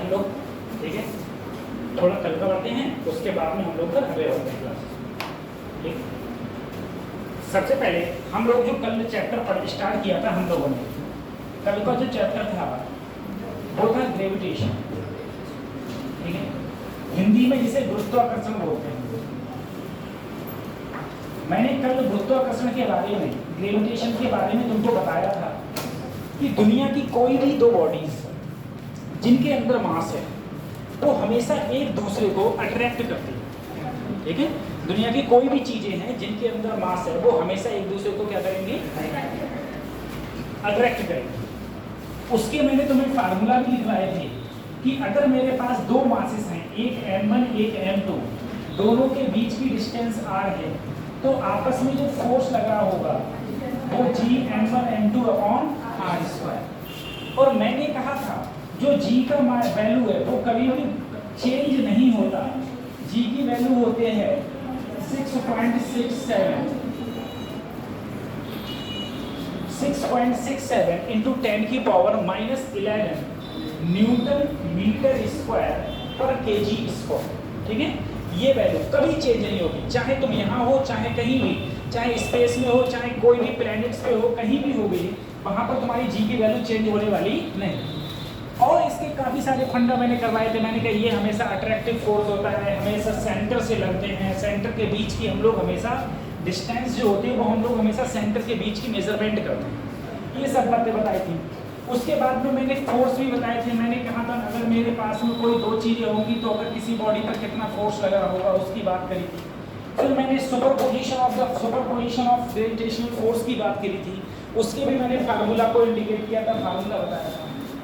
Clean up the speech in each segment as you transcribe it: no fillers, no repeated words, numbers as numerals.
हम लोग, ठीक है, थोड़ा कल का पढ़ते हैं, उसके बाद में हम लोग का अगले होते हैं क्लास। ठीक, सबसे पहले हम लोग जो कल चैप्टर स्टार्ट किया था हम लोगों ने, कल का जो चैप्टर था वो था ग्रेविटेशन। ठीक है, हिंदी में जिसे गुरुत्वाकर्षण बोलते हैं। मैंने कल गुरुत्वाकर्षण के बारे में, ग्रेविटेशन के बारे में तुमको बताया था कि दुनिया की कोई भी दो बॉडीज जिनके अंदर मास है वो हमेशा एक दूसरे को अट्रैक्ट करती है। ठीक है, दुनिया की कोई भी चीजें हैं जिनके अंदर मास है वो हमेशा एक दूसरे को क्या करेंगे, अट्रैक्ट करेंगे। उसके मैंने तुम्हें फार्मूला भी लिखवाए थे कि अगर मेरे पास दो मासेस हैं, एक m1 एक m2, दोनों के बीच की डिस्टेंस r है, तो आपस में जो फोर्स लगा होगा वो g m1 m2 upon r²। और मैंने कहा था जो g का वैल्यू है वो कभी भी चेंज नहीं होता। g की वैल्यू होते हैं 6.67 इंटू 10 की पावर -11 न्यूटन मीटर स्क्वायर पर केजी स्क्वायर। ठीक है, ये वैल्यू कभी चेंज नहीं होगी, चाहे तुम यहाँ हो चाहे कहीं भी, चाहे स्पेस में हो चाहे कोई भी प्लैनेट्स पे हो, कहीं भी हो गई, वहाँ पर तुम्हारी जी की वैल्यू चेंज होने वाली नहीं। और इसके काफ़ी सारे फंडा मैंने करवाए थे। मैंने कहा ये हमेशा अट्रैक्टिव फोर्स होता है, हमेशा सेंटर से लगते हैं, सेंटर के बीच की हम लोग हमेशा डिस्टेंस जो होती है वो हम लोग हमेशा सेंटर के बीच की मेजरमेंट करते हैं। ये सब बातें बताई थी। उसके बाद में मैंने फोर्स भी बताए थे। मैंने कहा था अगर मेरे पास में कोई दो चीज़ें होंगी तो अगर किसी बॉडी पर कितना फोर्स लगा होगा उसकी बात करी थी। फिर मैंने सुपरपोजिशन ऑफ ग्रेविटेशनल फोर्स की बात करी थी, उसके भी मैंने फार्मूला को इंडिकेट किया था, फार्मूला बताया था।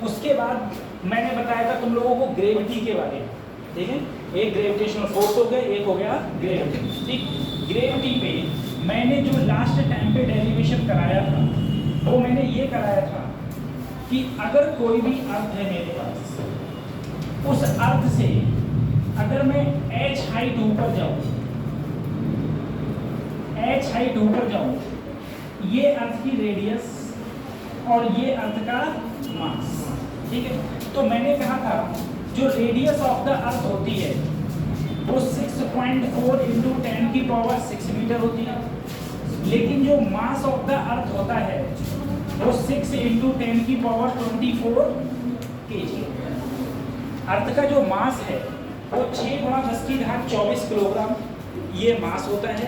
उसके बाद मैंने बताया था तुम लोगों को ग्रेविटी के बारे में। ठीक है, एक ग्रेविटेशनल फोर्स हो गया, एक हो गया ग्रेविटी। ठीक, ग्रेविटी पे मैंने जो लास्ट टाइम पे डेरिवेशन कराया था वो मैंने ये कराया था कि अगर कोई भी अर्थ है मेरे पास, उस अर्थ से अगर मैं h हाइट ऊपर जाऊं, ये अर्थ की रेडियस और ये अर्थ का मास। ठीक है, तो मैंने कहा था जो रेडियस ऑफ द अर्थ होती है वो 6.4 इंटू 10 की पावर 6 मीटर होती है, लेकिन जो मास ऑफ द अर्थ होता है वो 6 इंटू 10 की पावर 24 kg। अर्थ का जो मास है वो 6 गुणा 10 की घात 24 किलोग्राम ये मास होता है।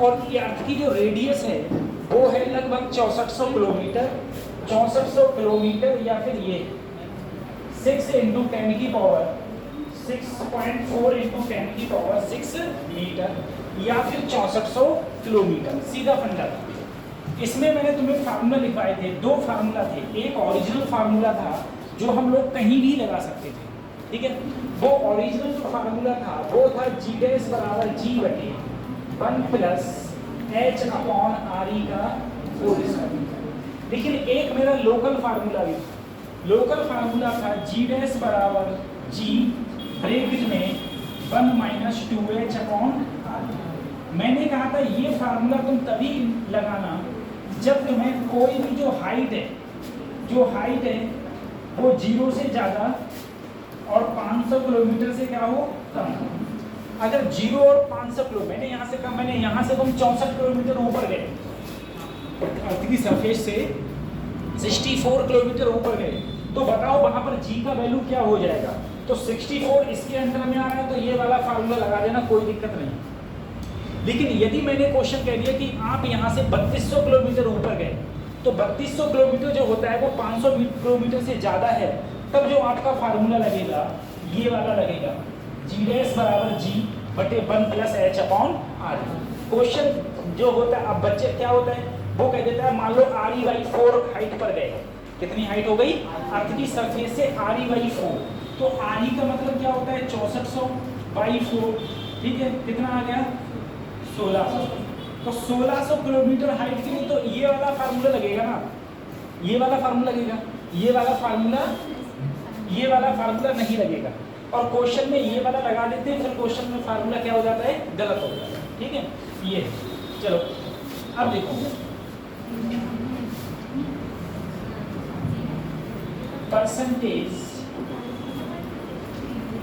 और ये अर्थ की जो रेडियस है वो है लगभग 6400 किलोमीटर, 6400 किलोमीटर, या फिर ये 6 इंटू 10 की पावर 6.4 इंटू 10 की पावर 6 मीटर, या फिर 6400 किलोमीटर। सीधा फंडा था। इसमें मैंने तुम्हें फार्मूला लिखवाए थे, दो फार्मूला थे। एक ओरिजिनल फार्मूला था जो हम लोग कहीं भी लगा सकते थे। ठीक है, वो ओरिजिनल जो फार्मूला था वो था g डैश बराबर g बटे 1 प्लस h अपॉन re का होल स्क्वायर। लेकिन एक मेरा लोकल फार्मूला भी था। लोकल फार्मूला था g डैश बराबर g ब्रैकेट में 1 माइनस 2h अपॉन r। मैंने कहा था ये फार्मूला तुम तभी लगाना जब तुम्हें कोई भी जो हाइट है वो 0 से ज़्यादा और 500 किलोमीटर से क्या हो कम। अगर 0 और 500 किलो, मैंने यहाँ से कम, मैंने यहाँ से तुम 64 किलोमीटर ऊपर गए, अर्थ की सरफेस से 64 किलोमीटर ऊपर गए, तो बताओ वहाँ पर g का वैल्यू क्या हो जाएगा। तो 64 इसके अंदर में आ रहा है तो ये वाला फार्मूला लगा देना, कोई दिक्कत नहीं। लेकिन यदि मैंने क्वेश्चन कह दिया कि आप यहाँ से 3200 किलोमीटर ऊपर गए, तो 3200 किलोमीटर जो होता है वो 500 किलोमीटर से ज़्यादा है, तब जो आपका फार्मूला लगेगा ये वाला लगेगा, g डैश बराबर g बटे 1 plus h upon r। Question जो होता है, अब बच्चे क्या होता है वो कह देता है मान लो re/4 हाइट पर गए, कितनी हाइट हो गई अर्थ की सरफेस से re/4, तो re का मतलब क्या होता है 6400/4। ठीक है, कितना आ गया 1600। तो 1600 किलोमीटर हाइट के लिए तो ये वाला फार्मूला लगेगा ना, ये वाला फार्मूला लगेगा, ये वाला फार्मूला नहीं लगेगा। और क्वेश्चन में ये वाला लगा देते हैं, फिर क्वेश्चन में फार्मूला क्या हो जाता है, गलत हो जाता है। ठीक है, ये चलो अब देखो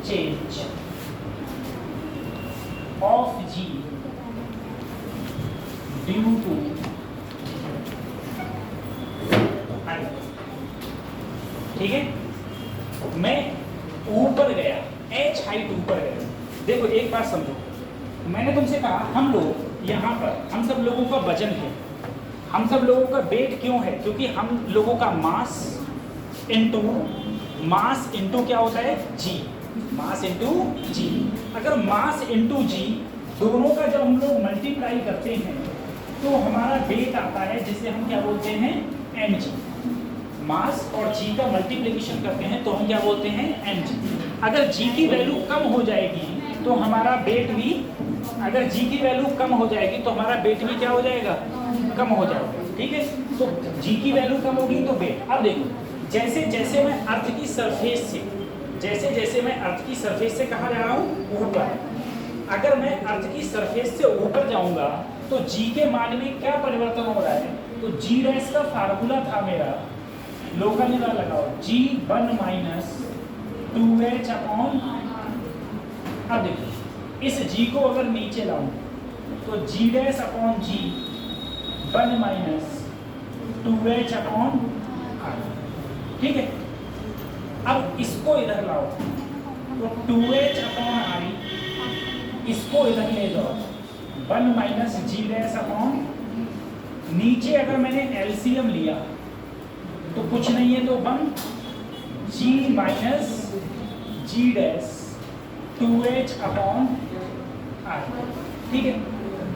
change of G due to I। ठीक है, मैं ऊपर गया, h हाइट ऊपर गया। देखो एक बात समझो, मैंने तुमसे कहा हम लोग यहाँ पर हम सब लोगों का वजन है, हम सब लोगों का वेट क्यों है? क्योंकि हम लोगों का मास इंटू क्या होता है? जी। मास इंटू जी। अगर मास इंटू जी दोनों का जब हम लोग मल्टीप्लाई करते हैं तो हमारा वेट आता है, जिसे हम क्या बोलते हैं? mg। मास और जी का मल्टीप्लिकेशन करते हैं तो हम क्या बोलते हैं? mg। अगर जी की वैल्यू कम हो जाएगी तो हमारा वेट भी, अगर जी की वैल्यू कम हो जाएगी तो हमारा वेट भी क्या हो जाएगा? कम हो जाएगा। ठीक है, तो जी की वैल्यू कम होगी तो वेट। अब देखो, जैसे जैसे मैं अर्थ की सरफेस से, जैसे जैसे मैं अर्थ की सरफेस से कहाँ जा रहा हूँ? ऊपर। अगर मैं अर्थ की सरफेस से ऊपर जाऊंगा तो जी के मान में क्या परिवर्तन हो रहा है? तो जी रैस का फार्मूला था मेरा, लोकल निकाल लगाओ, G1 माइनस 2h अपॉन। अब देखो इस G को अगर नीचे लाऊं तो G dash upon G1 minus 2h upon R। ठीक है, अब इसको इधर लाओ तो 2h अपॉन R, इसको इधर ले जाओ 1 माइनस G डैश अपॉन, नीचे अगर मैंने एलसीएम लिया तो कुछ नहीं है तो 1 G minus G dash 2h upon R। ठीक है,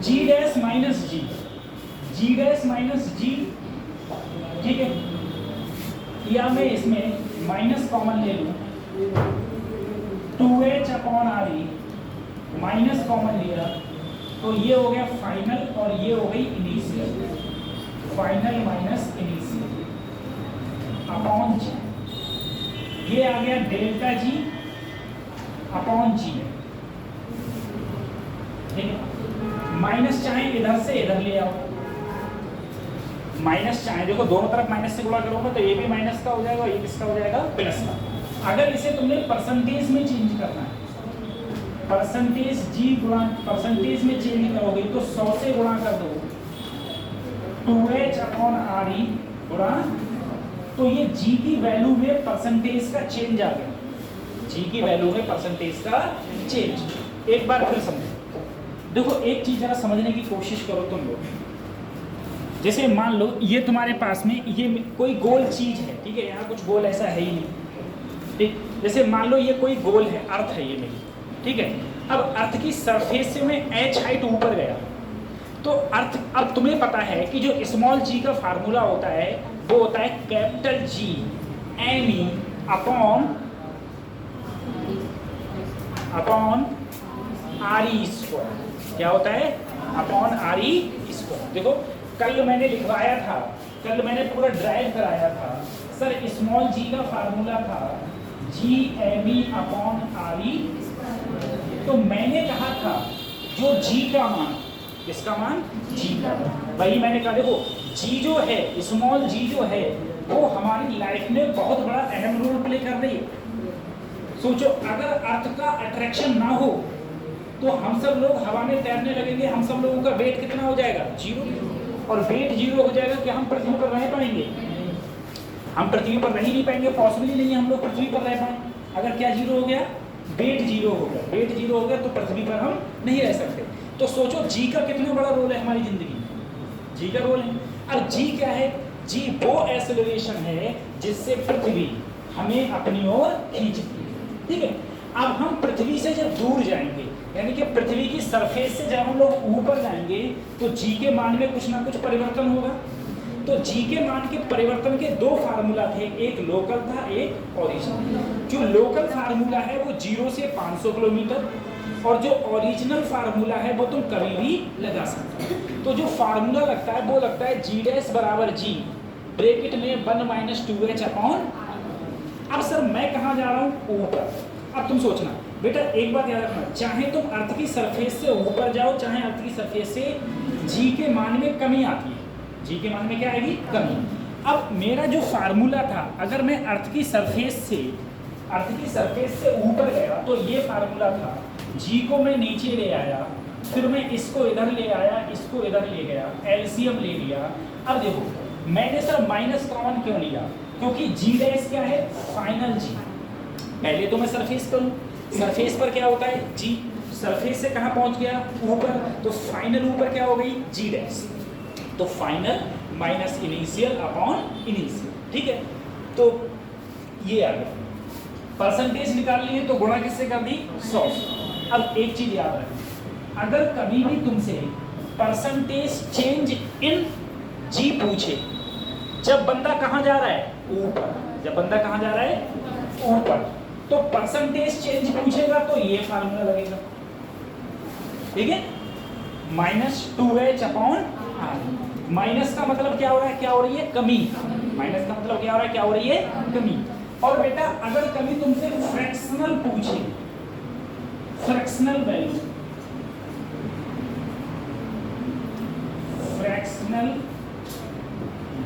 G dash minus G, G dash minus G। ठीक है, या मैं इसमें माइनस कॉमन ले लूं, 2h upon RE minus common लिया तो ये हो गया फाइनल और ये हो गई initial. Final minus initial upon g, ये आ गया डेल्टा जी अपॉन जी। ठीक है, माइनस चाहे इधर से इधर ले आओ, माइनस चाहे, देखो दोनों तरफ माइनस से गुणा करोगे तो ये भी माइनस का हो जाएगा, ये किसका हो जाएगा? प्लस का। अगर इसे तुमने परसेंटेज में चेंज करना है, परसेंटेज जी गुणा परसेंटेज में चेंज करोगे तो 100 से गुणा कर दो 2h अपॉन RE गुणा, तो ये जी की वैल्यू में परसेंटेज का चेंज आ गया, जी की वैल्यू में परसेंटेज का चेंज। एक बार फिर समझो, देखो एक चीज जरा समझने की कोशिश करो तुम लोग। जैसे मान लो ये तुम्हारे पास में ये कोई गोल चीज है, ठीक है, यहाँ कुछ गोल ऐसा है ही नहीं। ठीक, जैसे मान लो ये कोई गोल है, अर्थ है ये मेरी। ठीक है, अब अर्थ की सरफेस से मैं h हाइट ऊपर गया तो अर्थ, अब तुम्हें पता है कि जो स्मॉल g का फार्मूला होता है वो होता है capital G me upon RE square. क्या होता है? Upon RE square. देखो कल मैंने लिखवाया था, कल मैंने पूरा ड्राइव कराया था सर, स्मॉल g का फार्मूला था G me अपॉन RE। तो मैंने कहा था जो g का मान, किसका मान? g का। वही मैंने कहा, देखो g जो है, स्मॉल g जो है वो हमारी लाइफ में बहुत बड़ा अहम रोल प्ले कर रही है। सोचो अगर अर्थ का अट्रैक्शन ना हो तो हम सब लोग हवा में तैरने लगेंगे, हम सब लोगों का वेट कितना हो जाएगा? 0। और वेट 0 हो जाएगा कि हम पृथ्वी पर रह पाएंगे? हम पृथ्वी पर रह ही नहीं पाएंगे, पॉसिबल ही नहीं है हम लोग पृथ्वी पर रह पाए। अगर क्या 0 हो गया? वेट 0 हो गया। वेट 0 हो गया तो पृथ्वी पर हम नहीं रह सकते। तो सोचो जी का कितना बड़ा रोल है हमारी जिंदगी में? जी का रोल है। और जी क्या है? जी वो एक्सेलरेशन है जिससे पृथ्वी हमें अपनी ओर खींचती है। ठीक है, अब हम पृथ्वी से जब दूर जाएंगे, यानी कि पृथ्वी की सरफेस से जब हम लोग ऊपर जाएंगे तो जी के मान में कुछ ना कुछ परिवर्तन होगा। तो जी के मान के परिवर्तन के दो फार्मूला थे, एक लोकल था, एक ओरिजिनल। जो लोकल फार्मूला है वो 0 से 500 किलोमीटर, और जो ओरिजिनल फार्मूला है वो तुम कभी भी लगा सकते हो। तो जो फार्मूला लगता है वो लगता है जी डैश बराबर जी ब्रैकेट में 1 माइनस 2h अपॉन। अब सर मैं कहाँ जा रहा हूँ? ऊपर। अब तुम सोचना बेटा, एक बात याद रखना, चाहे तुम अर्थ की सरफेस से ऊपर जाओ, चाहे अर्थ की सरफेस से, जी के मान में कमी आती है। जी के मान में क्या आएगी? कमी। अब मेरा जो फार्मूला था, अगर मैं अर्थ की सरफेस से अर्थ की सरफेस से ऊपर गया तो ये फार्मूला था, जी को मैं नीचे ले आया, फिर मैं इसको इधर ले आया, इसको इधर ले गया, एलसीएम ले लिया। अब देखो मैंने सर माइनस कॉमन क्यों लिया, क्योंकि जी डैश क्या है, फाइनल जी। पहले तो मैं सरफेस पर हूँ, सरफेस पर क्या होता है जी, सरफेस से कहाँ पहुंच गया, ऊपर, तो फाइनल ऊपर क्या हो गई, जी डैश। तो final minus initial upon initial, ठीक है। तो ये आ गया, परसेंटेज निकालनी है तो गुणा किससे कर दी, 100। अब एक चीज याद रखना, अगर कभी भी तुमसे परसेंटेज चेंज इन जी पूछे, जब बंदा कहाँ जा रहा है, ऊपर, जब बंदा कहाँ जा रहा है, ऊपर, तो परसेंटेज चेंज पूछेगा तो ये फार्मूला लगेगा, ठीक है, -2h अपॉन r। माइनस का मतलब क्या हो रहा है, क्या हो रही है, कमी। माइनस का मतलब क्या हो रहा है, क्या हो रही है, कमी। और बेटा अगर कभी तुमसे फ्रैक्शनल पूछे, fractional value, fractional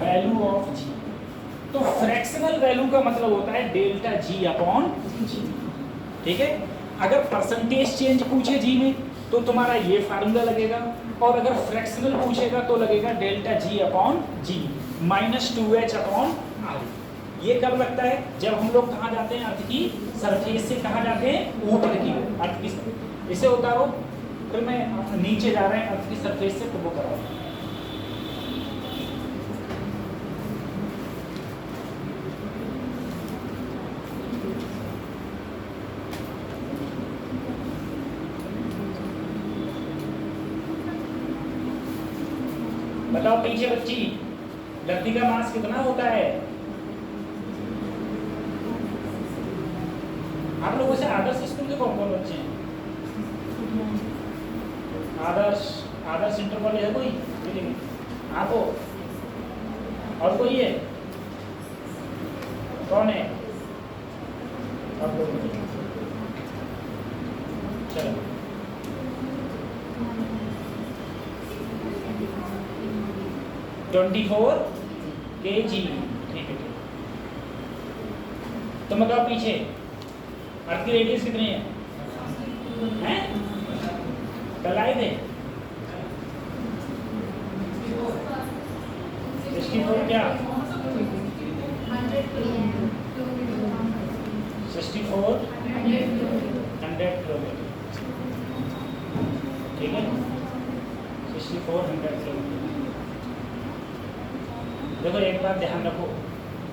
value of g, तो फ्रैक्शनल वैल्यू का मतलब होता है डेल्टा जी अपॉन जी, ठीक है। अगर परसेंटेज चेंज पूछे जी में तो तुम्हारा ये फार्मूला लगेगा, और अगर फ्रैक्शनल पूछेगा तो लगेगा डेल्टा जी अपॉन जी -2h अपॉन r। ये कब लगता है, जब हम लोग कहाँ जाते हैं, अर्थ की सरफेस से कहाँ जाते हैं, ऊपर की ओर, अर्थ की, इसे उतारो, फिर मैं नीचे जा रहे हैं अर्थ की सरफेस से, तो वो कराओ। बताओ पीछे बच्ची, धरती का मास कितना होता है? आप लोगों से आदर्श स्कूल के कौन कौन बच्चे हैं? आदर्श इंटर कॉलेज है कोई? आप हो? और कोई है? कौन है? आप लोग? चलो 24 kg, ठीक है। तो बताओ पीछे अर्थ की रेडियस कितनी है? हैं? कल आए थे 64 क्या? 64 100 किलोमीटर, ठीक है, 64 100 किलोमीटर। देखो एक बात ध्यान रखो,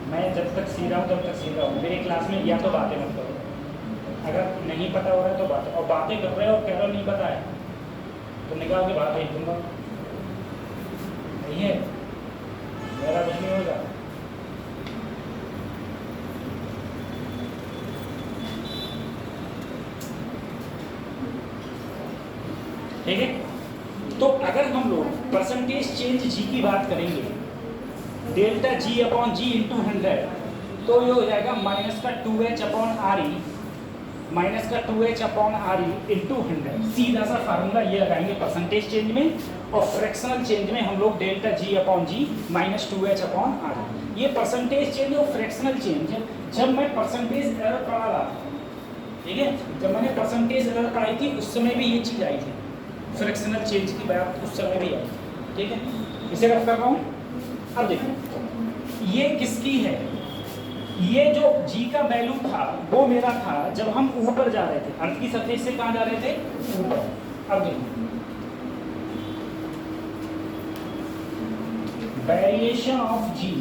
मैं जब तक सीख रहा हूँ तब तक सीख रहा हूँ, मेरी क्लास में या तो बातें मत करो, अगर नहीं पता हो रहा है तो बातें, और बातें कर रहे हो और कह रहे हो नहीं पता है तो निकाल के बात भेज दूंगा, नहीं है, मेरा कुछ नहीं होगा। ठीक है, तो अगर हम लोग परसेंटेज चेंज जी की बात करेंगे, डेल्टा जी अपॉन जी इंटू 100, तो ये हो जाएगा -2h upon r e, -2h upon r e into 100। सीधा सा फार्मूला ये लगाएंगे परसेंटेज चेंज में, और फ्रैक्शनल चेंज में हम लोग डेल्टा जी अपॉन जी -2h अपॉन r e। ये परसेंटेज चेंज और फ्रैक्शनल चेंज जब मैं परसेंटेज एरर पढ़ा रहा, ठीक है, जब मैंने परसेंटेज एरर पढ़ाई थी उस समय भी ये चीज़ आई थी, फ्रैक्शनल चेंज की बात उस समय भी आई, ठीक है, इसे रख कर रहा हूँ। अब देखो ये किसकी है, ये जो जी का वैल्यू था वो मेरा था जब हम ऊपर जा रहे थे, अर्थ की सरफेस से कहाँ जा रहे थे, ऊपर। अब देखो variation of g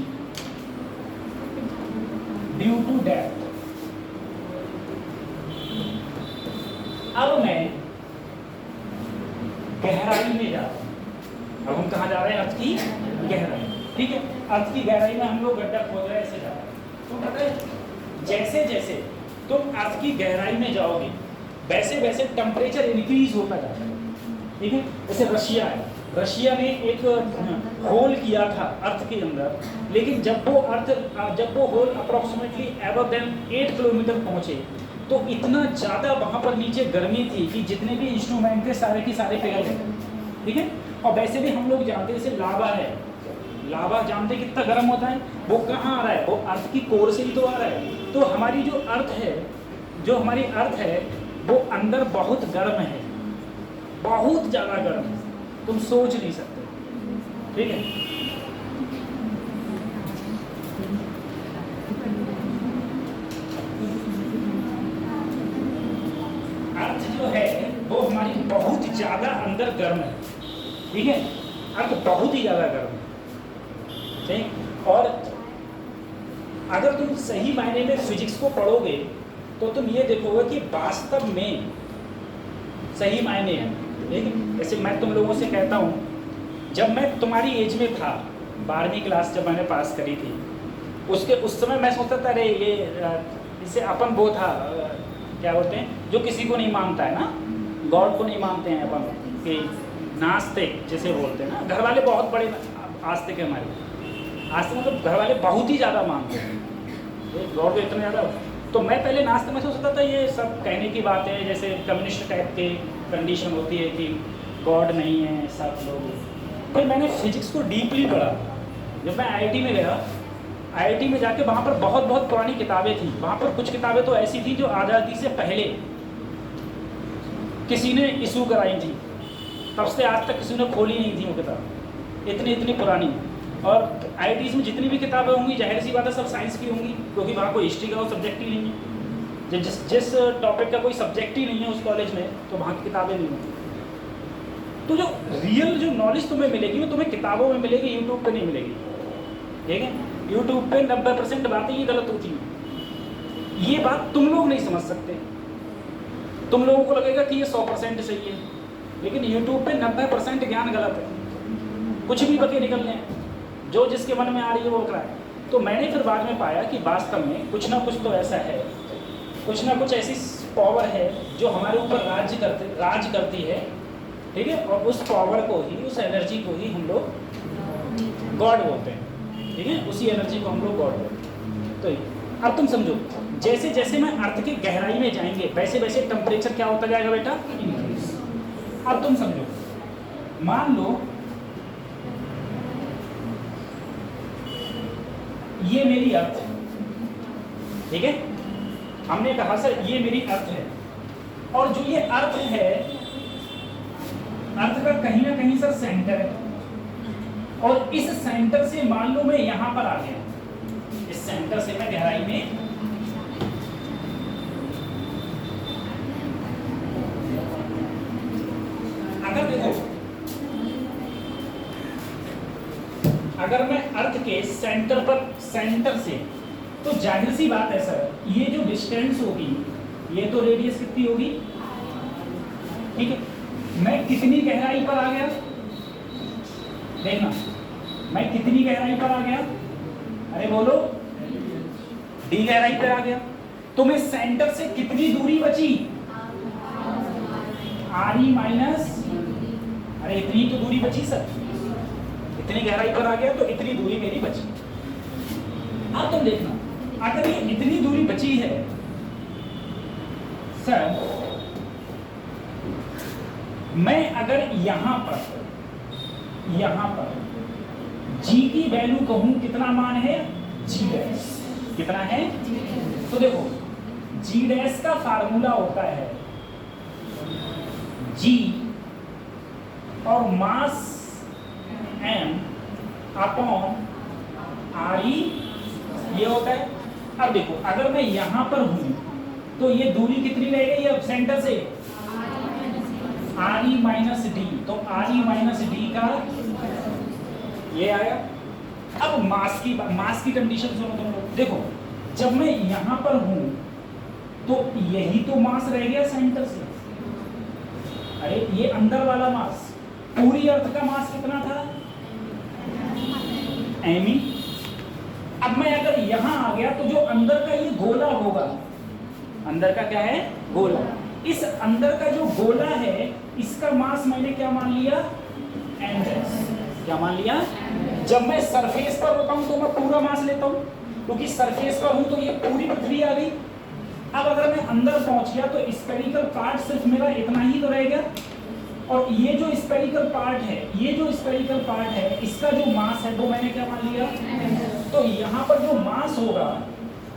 due to depth. अब मैं गहराई में जा रहा हूं, अब हम कहाँ जा रहे हैं, अर्थ की गहराई, ठीक है, अर्थ की गहराई में हम लोग गड्ढा खोद रहे हैं, ऐसे जा रहे हैं। तो पता है जैसे जैसे तुम अर्थ की गहराई में जाओगे वैसे वैसे टेम्परेचर इंक्रीज होता जाता है, ठीक है। जैसे रशिया है, रशिया ने एक होल किया था अर्थ के अंदर, लेकिन जब वो whole approximately above then 8 kilometre पहुंचे तो इतना ज़्यादा वहाँ पर नीचे गर्मी थी कि जितने भी इंस्ट्रूमेंट थे सारे के सारे पिघल गए, ठीक है। और वैसे भी हम लोग जानते हैं जैसे लावा है, लावा जानते कितना गर्म होता है, वो कहाँ आ रहा है, वो अर्थ की कोर से ही तो आ रहा है। तो हमारी जो अर्थ है, जो हमारी अर्थ है वो अंदर बहुत गर्म है, बहुत ज़्यादा गर्म है, तुम सोच नहीं सकते। ठीक है, अर्थ जो है वो हमारी बहुत ज़्यादा अंदर गर्म है। ठीक है, अर्थ बहुत ही ज़्यादा गर्म है। ठीक, और अगर तुम सही मायने में फिजिक्स को पढ़ोगे तो तुम ये देखोगे कि वास्तव में सही मायने हैं। ठीक है, जैसे मैं तुम लोगों से कहता हूँ, जब मैं तुम्हारी एज में था, 12वीं क्लास जब मैंने पास करी थी, उस समय मैं सोचता था अरे ये इससे अपन वो था, क्या बोलते हैं, जो किसी को नहीं मानता है ना, गॉड को नहीं मानते हैं अपन, कि नास्तिक जैसे बोलते हैं ना, घर वाले बहुत बड़े आस्तिक है हमारे, आस्तिक मतलब घर वाले बहुत ही ज़्यादा मानते हैं गॉड को, इतना ज़्यादा। तो मैं पहले नास्तिक में सोचता था ये सब कहने की बात है, जैसे कम्युनिस्ट टाइप के कंडीशन होती है कि गॉड नहीं है सब लोग। फिर मैंने फिजिक्स को डीपली पढ़ा। जब मैं आईआईटी में गया, आईआईटी में जाके वहाँ पर बहुत बहुत पुरानी किताबें थी। वहाँ पर कुछ किताबें तो ऐसी थी जो आज़ादी से पहले किसी ने इशू कराई थी, तब से आज तक किसी ने खोली नहीं थी वो किताब, इतनी इतनी पुरानी। और आईआईटीज़ में जितनी भी किताबें होंगी, जाहिर सी बात है सब साइंस की होंगी, क्योंकि वहाँ कोई हिस्ट्री का वो सब्जेक्ट ही नहीं है। जिस टॉपिक का कोई सब्जेक्ट ही नहीं है उस कॉलेज में, तो वहाँ की किताबें नहीं होंगी। तो जो रियल जो नॉलेज तुम्हें मिलेगी वो तुम्हें किताबों में मिलेगी, यूट्यूब पे नहीं मिलेगी। ठीक है, यूट्यूब पे 90% बातें ही गलत होती हैं। ये बात तुम लोग नहीं समझ सकते, तुम लोगों को लगेगा कि ये 100% सही है, लेकिन यूट्यूब पे 90% ज्ञान गलत है, कुछ भी बके निकल रहे हैं, जो जिसके मन में आ रही है वो बक रहा है। तो मैंने फिर बाद में पाया कि वास्तव में कुछ ना कुछ तो ऐसा है, कुछ ना कुछ ऐसी पावर है जो हमारे ऊपर राज करती है। ठीक है, और उस पावर को ही, उस एनर्जी को ही हम लोग गॉड बोलते हैं। ठीक है, उसी एनर्जी को हम लोग गॉड बोलते हैं। तो अब तुम समझो, जैसे जैसे मैं अर्थ की गहराई में जाएंगे वैसे वैसे टेम्परेचर क्या होता जाएगा बेटा, इंक्रीज। अब तुम समझो, मान लो ये मेरी अर्थ है। ठीक है, हमने कहा सर ये मेरी अर्थ है, और जो ये अर्थ है, अर्थ का कहीं ना कहीं सर सेंटर है, और इस सेंटर से मान लो मैं यहां पर आ गया, इस सेंटर से मैं गहराई में, अगर देखो, अगर मैं अर्थ के सेंटर से, तो जाहिर सी बात है सर, ये जो डिस्टेंस होगी, ये तो रेडियस कितनी होगी। ठीक है, मैं कितनी गहराई पर आ गया, देखना मैं कितनी गहराई पर आ गया, अरे बोलो, डी गहराई पर आ गया। तो मैं सेंटर से कितनी दूरी बची, आर माइनस, अरे इतनी तो दूरी बची सर, इतनी गहराई पर आ गया तो इतनी दूरी मेरी बची। अब तुम देखना, अगर ये इतनी दूरी बची है सर, मैं अगर यहां पर जी की वैल्यू कहूं, कितना मान है, जी डैश, कितना है, तो देखो जी डैश का फार्मूला होता है जी और मास m अपॉन आर ई, ये होता है। अब देखो, अगर मैं यहां पर हूं तो ये दूरी कितनी रह गई अब सेंटर से, आर ई माइनस डी, तो आर ई माइनस डी का ये आया। अब मास की कंडीशन सुनो तुम लोग, देखो जब मैं यहां पर हूं तो यही तो मास रह गया सेंटर से, अरे ये अंदर वाला मास, पूरी अर्थ का मास कितना था, एमी। अब मैं अगर यहां आ गया तो जो अंदर का ये गोला होगा, अंदर का क्या है, गोला, इस अंदर का जो गोला है इसका मास मैंने क्या मान लिया, एम डैश, क्या मान लिया। जब मैं सरफेस पर होता हूं तो मैं पूरा मास लेता हूं, क्योंकि सरफेस पर हूं तो ये पूरी पृथ्वी आ गई। अब अगर मैं अंदर पहुंच गया तो स्फेरिकल पार्ट सिर्फ मेरा इतना ही तो रह गया, और ये जो स्पेरिकल पार्ट है, ये जो स्पेरिकल पार्ट है, इसका जो मास है वो मैंने क्या मान लिया। तो यहाँ पर जो मास होगा,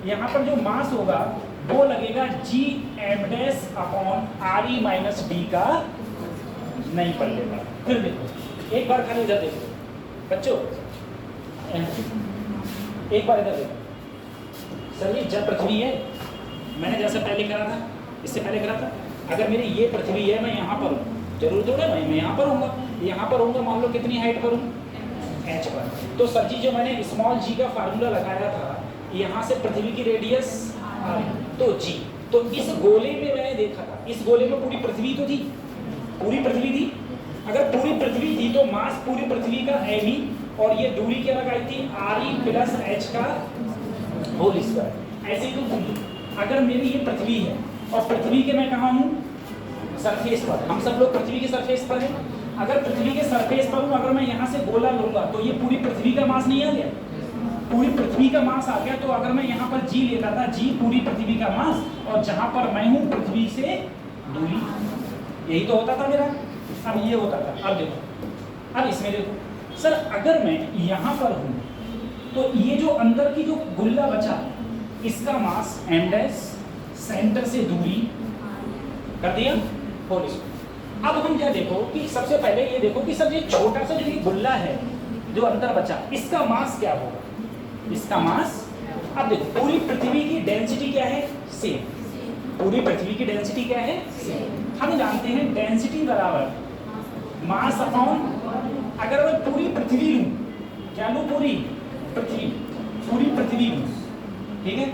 यहाँ पर जो मास होगा वो लगेगा g m dash upon are e minus d का नहीं पड़ेगा। फिर देखो एक बार खाली इधर देखो बच्चों, एक बार इधर देखो सर, ये जब पृथ्वी है, मैंने जैसे पहले करा था, इससे पहले करा था, अगर मेरी ये पृथ्वी है, मैं यहाँ पर हूँ, जरूर थोड़ा मैं यहाँ पर हूँगा, यहाँ पर हूँगा, मान लो कितनी हाइट पर हूँ, एच पर। तो सर जी जो मैंने स्मॉल जी का फार्मूला लगाया था, यहाँ से पृथ्वी की रेडियस तो जी, तो इस गोले में मैंने देखा था, इस गोले में पूरी पृथ्वी तो थी, पूरी पृथ्वी थी। अगर पूरी पृथ्वी थी तो मास पूरी पृथ्वी का एम ई, और ये दूरी क्या लगाई थी, आर ई प्लस एच का होल स्क्वायर। ऐसे ही तो अगर मेरी ये पृथ्वी है और पृथ्वी के मैं कहाँ हूँ, सरफेस पर, हम सब लोग पृथ्वी के सरफेस पर हैं। अगर पृथ्वी के सरफेस पर हूँ, अगर मैं यहाँ से गोला लूंगा तो ये पूरी पृथ्वी का मास नहीं आ गया, पूरी पृथ्वी का मास आ गया। तो अगर मैं यहाँ पर जी लेता था, जी पूरी पृथ्वी का मास, और जहाँ पर मैं हूँ पृथ्वी से दूरी, यही तो होता था मेरा। अब ये होता था, अब देखो, अब इसमें देखो सर, अगर मैं यहाँ पर हूँ तो ये जो अंदर की जो गुल्ला बचा, इसका मास एम डैश, सेंटर से दूरी कर दिया होल स्क्वायर। अब हम क्या देखो कि सबसे पहले ये देखो कि सर ये छोटा सा जो ये गुल्ला है जो अंदर बचा, इसका मास क्या होगा, इसका मास, अब देखो पूरी पृथ्वी की डेंसिटी क्या है, सेम, पूरी पृथ्वी की डेंसिटी क्या है, सेम। हम जानते हैं डेंसिटी बराबर मास अपॉन, अगर मैं पूरी पृथ्वी लूं, क्या लूं, पूरी पृथ्वी, पूरी पृथ्वी लूं, ठीक है।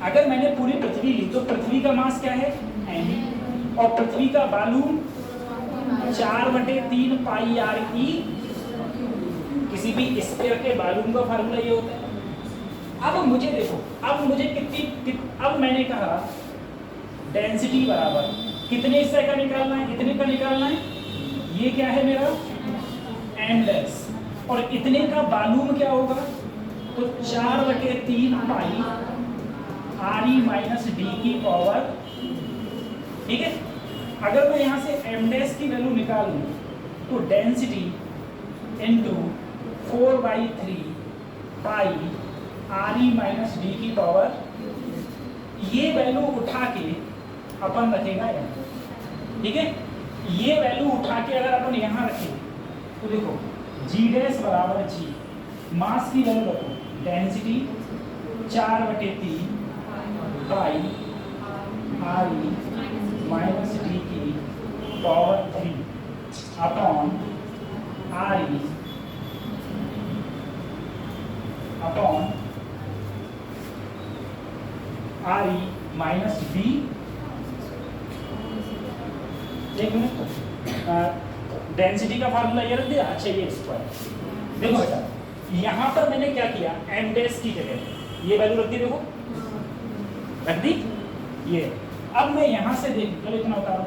अगर मैंने पूरी पृथ्वी ली तो पृथ्वी का मास क्या है, एम, और पृथ्वी का वॉल्यूम 4/3 पाई आर ई, किसी भी स्फीयर के वॉल्यूम का फार्मूला ये होता है। अब मुझे देखो, अब मुझे अब मैंने कहा डेंसिटी बराबर कितने हिस्से का निकालना है, इतने का निकालना है, ये क्या है मेरा एम डैश, और इतने का वॉल्यूम क्या होगा, तो 4/3 पाई आर ई माइनस डी की पावर, ठीक है। अगर मैं यहाँ से एम डैश की वैल्यू निकालूं तो density into 4/3 pi are e minus D की पावर, ये वैल्यू उठा के अपन रखेगा यहाँ, ठीक है। ये वैल्यू उठा के अगर अपन यहाँ रखें तो देखो जी डैश बराबर जी, मास की वैल्यू रखो, density 4/3 pi are e minus D की power 3 upon R E upon are e minus D. एक मिनट, डेंसिटी का फार्मूला ये रख दिया, अच्छा ये स्क्वायर। देखो बेटा यहाँ पर मैंने क्या किया, एम डैश की जगह ये वैल्यू रख दी, देखो रख दी ये। अब मैं यहाँ से देख, चलो इतना उतारो,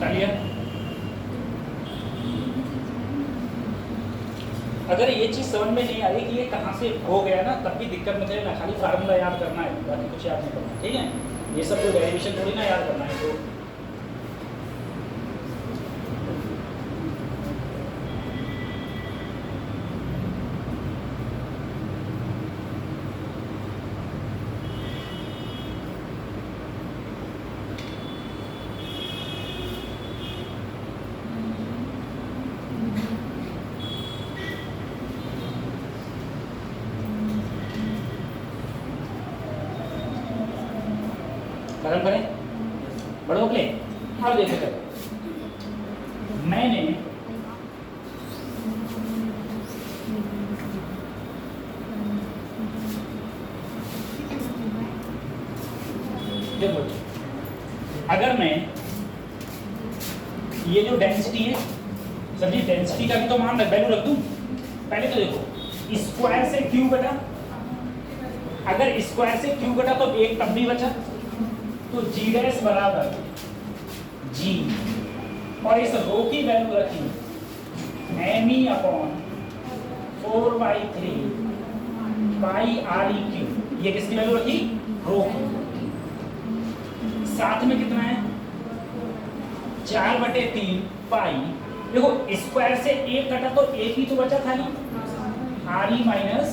क्लियर? अगर ये चीज़ समझ में नहीं आ रही कि ये कहाँ से हो गया ना, तब भी दिक्कत मत है ना, खाली फार्मूला याद करना है, बाकी कुछ याद नहीं करना, ठीक है? ये सब कोई डेरिवेशन थोड़ी ना याद करना है तो खत्म करें, बड़ों के लिए। अब देखो करो, मैंने देखो, अगर मैं ये जो डेंसिटी है, समझिए डेंसिटी का भी तो मान वैल्यू रख दूं। पहले तो देखो स्क्वायर से क्यू घटा, अगर स्क्वायर से क्यू घटा तो एक तब भी बचा, तो जी डैश बराबर जी, और इस रो की वैल्यू रखी एम ई अपॉन 4/3 पाई आर ई क्यू। ये किसकी वैल्यू रखी? रो की। साथ में कितना है? 4/3 पाई। देखो स्क्वायर से एक कटा तो एक ही तो बचा खाली, आर ई माइनस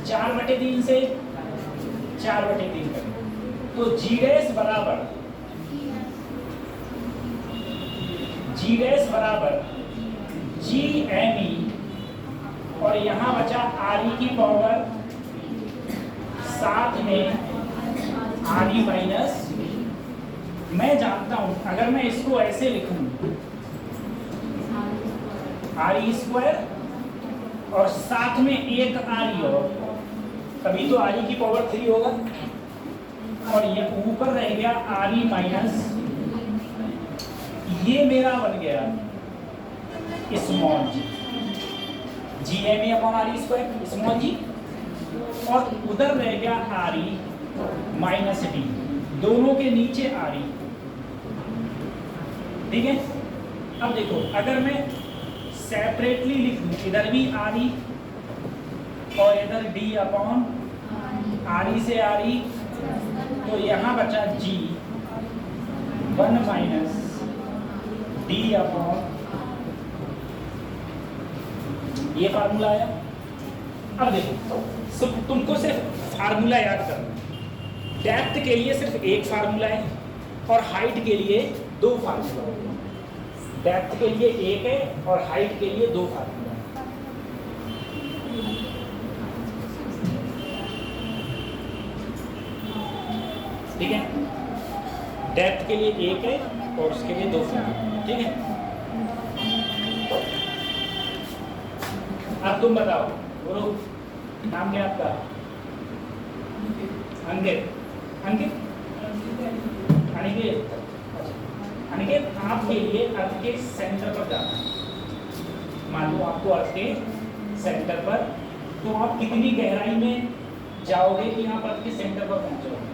4/3 से 4/3 कटा, तो जी डैश बराबर जी एम ई, और यहां बचा आर ई की पावर साथ में आर ई माइनस। मैं जानता हूं अगर मैं इसको ऐसे लिखूं आर ई स्क्वायर और साथ में एक आर ई, और तभी तो आर ई की पावर 3 होगा, और ये ऊपर रह गया आर ई माइनस, ये मेरा बन गया small g, G M A upon are E square small g, और उधर रह गया आर ई माइनस डी, दोनों के नीचे आर ई। ठीक है? अब देखो अगर मैं सेपरेटली लिख दूं, इधर भी आर ई और इधर डी अपॉन आर ई से आर ई, तो यहाँ बचा जी 1 माइनस डी अपॉन, ये फार्मूला आया। अब देखो तुमको सिर्फ फार्मूला याद करना, डेप्थ के लिए सिर्फ एक फार्मूला है और हाइट के लिए 2 फार्मूला है। डेप्थ के लिए एक है और हाइट के लिए 2 फार्मूला है। ठीक है? डेप्थ के लिए एक है और उसके लिए 2 फार्मूला। ठीक है? अब तुम बताओ, बोलो नाम क्या आपका? अंकित। अंकित अनिकेत, अनिकेत आपके लिए अर्थ के सेंटर पर जाना है। मान लो आपको अर्थ के सेंटर पर, तो आप कितनी गहराई में जाओगे कि आप अर्थ के सेंटर पर पहुंचोगे?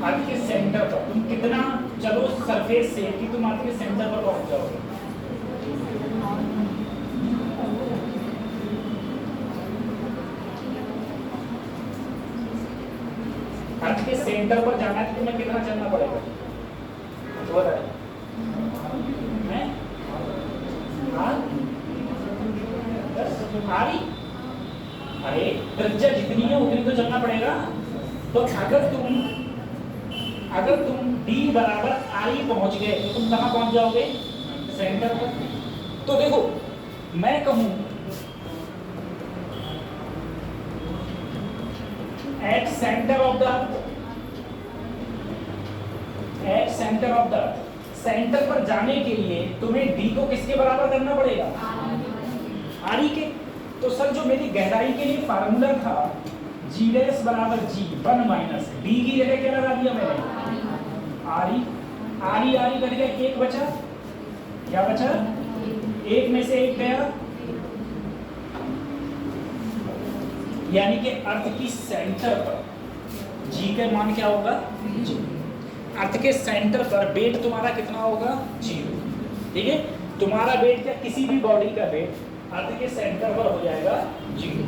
अर्थ के सेंटर पर तुम कितना चलो सरफेस से कि तुम अर्थ के सेंटर पर पहुंच जाओगे? अर्थ के सेंटर पर जाना है तो तुम्हें कितना चलना पड़ेगा? तो अरे त्रिज्या जितनी है उतनी तो चलना पड़ेगा। तो अगर तुम D बराबर I पहुंच गए तो तुम कहां पहुंच जाओगे? सेंटर पर। तो देखो मैं कहूं at centre of the centre पर जाने के लिए तुम्हें D को किसके बराबर करना पड़ेगा? R के। तो सर जो मेरी गहराई के लिए फार्मूला था G डैश बराबर G 1 माइनस D की जगह क्या लगा दिया मैंने? RE कर गया, एक बचा, क्या बचा? एक में से एक गया, यानी कि अर्थ की सेंटर पर जी का मान क्या होगा, जी। अर्थ के सेंटर पर वेट तुम्हारा कितना होगा, 0। ठीक है, तुम्हारा वेट क्या, किसी भी बॉडी का वेट अर्थ के सेंटर पर हो जाएगा 0।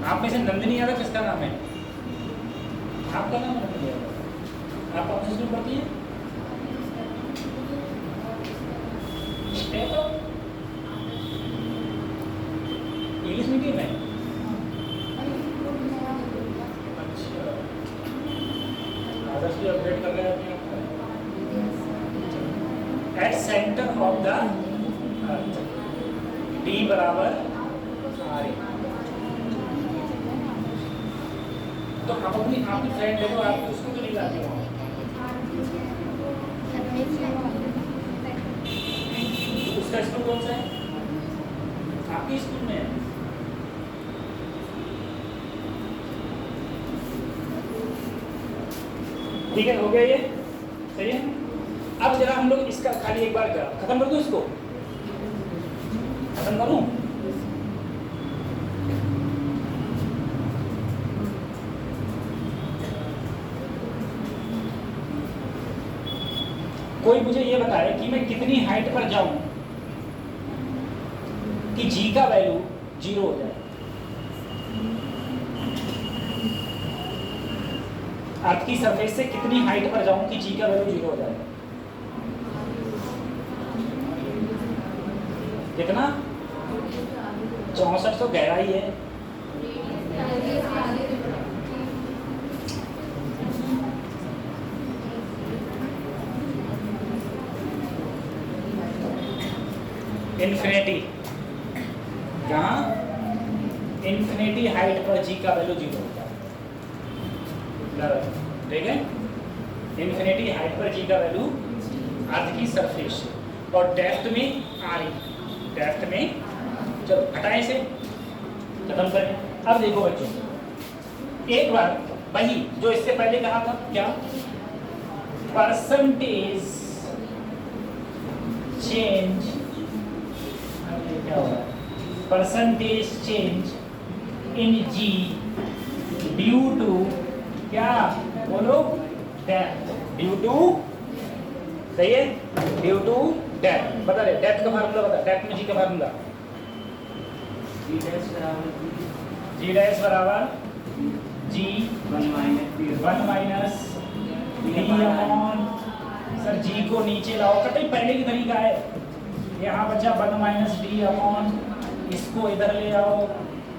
आप में से नंदिनी यादव किसका नाम है, आपका नाम नंदिनी यादव, आप कौन सी स्कूल पढ़ती हैं, इंग्लिश मीडियम है। अच्छा, आदर्श भी अपडेट कर रहे हैं अपने आप को। At centre of the earth D बराबर आर। तो आप अपनी आपकी फ्रेंड देखो, आप उसको तो नहीं लाते हो, उसका स्कूल कौन सा है, आपके स्कूल में है। ठीक है, हो गया ये, सही है। अब जरा हम लोग इसका खाली एक बार खत्म कर दूं, इसको खत्म करूं। कोई मुझे ये बताए कि मैं कितनी हाइट पर जाऊं कि जी का वैल्यू 0 हो जाए। अर्थ की सरफेस से कितनी हाइट पर जाऊं कि जी का वैल्यू 0 हो जाए। कितना, 6400 गहराई है। इन्फिनिटी, जहाँ इन्फिनिटी हाइट पर जी का वैल्यू 0 होता है। ठीक है, इन्फिनिटी हाइट पर जी का वैल्यू अर्थ की सरफेस और डेप्थ में आर, डेप्थ में, चलो हटाएं इसे, खत्म करें। अब देखो बच्चों, एक बार वही जो इससे पहले कहा था, क्या, परसेंटेज चेंज, क्या होगा, percentage change in g due to, क्या बोलो, डेप्थ, ड्यू टू, सही है, ड्यू टू डेप्थ। बता रहे, डेप्थ का फार्मूला बता, डेप्थ में जी का फार्मूला, जी डैश बराबर जी 1 माइनस डी अपॉन, सर जी को नीचे लाओ, कटे पहले की तरीका है, यहाँ बचा 1 माइनस डी अपॉन, इसको इधर ले आओ,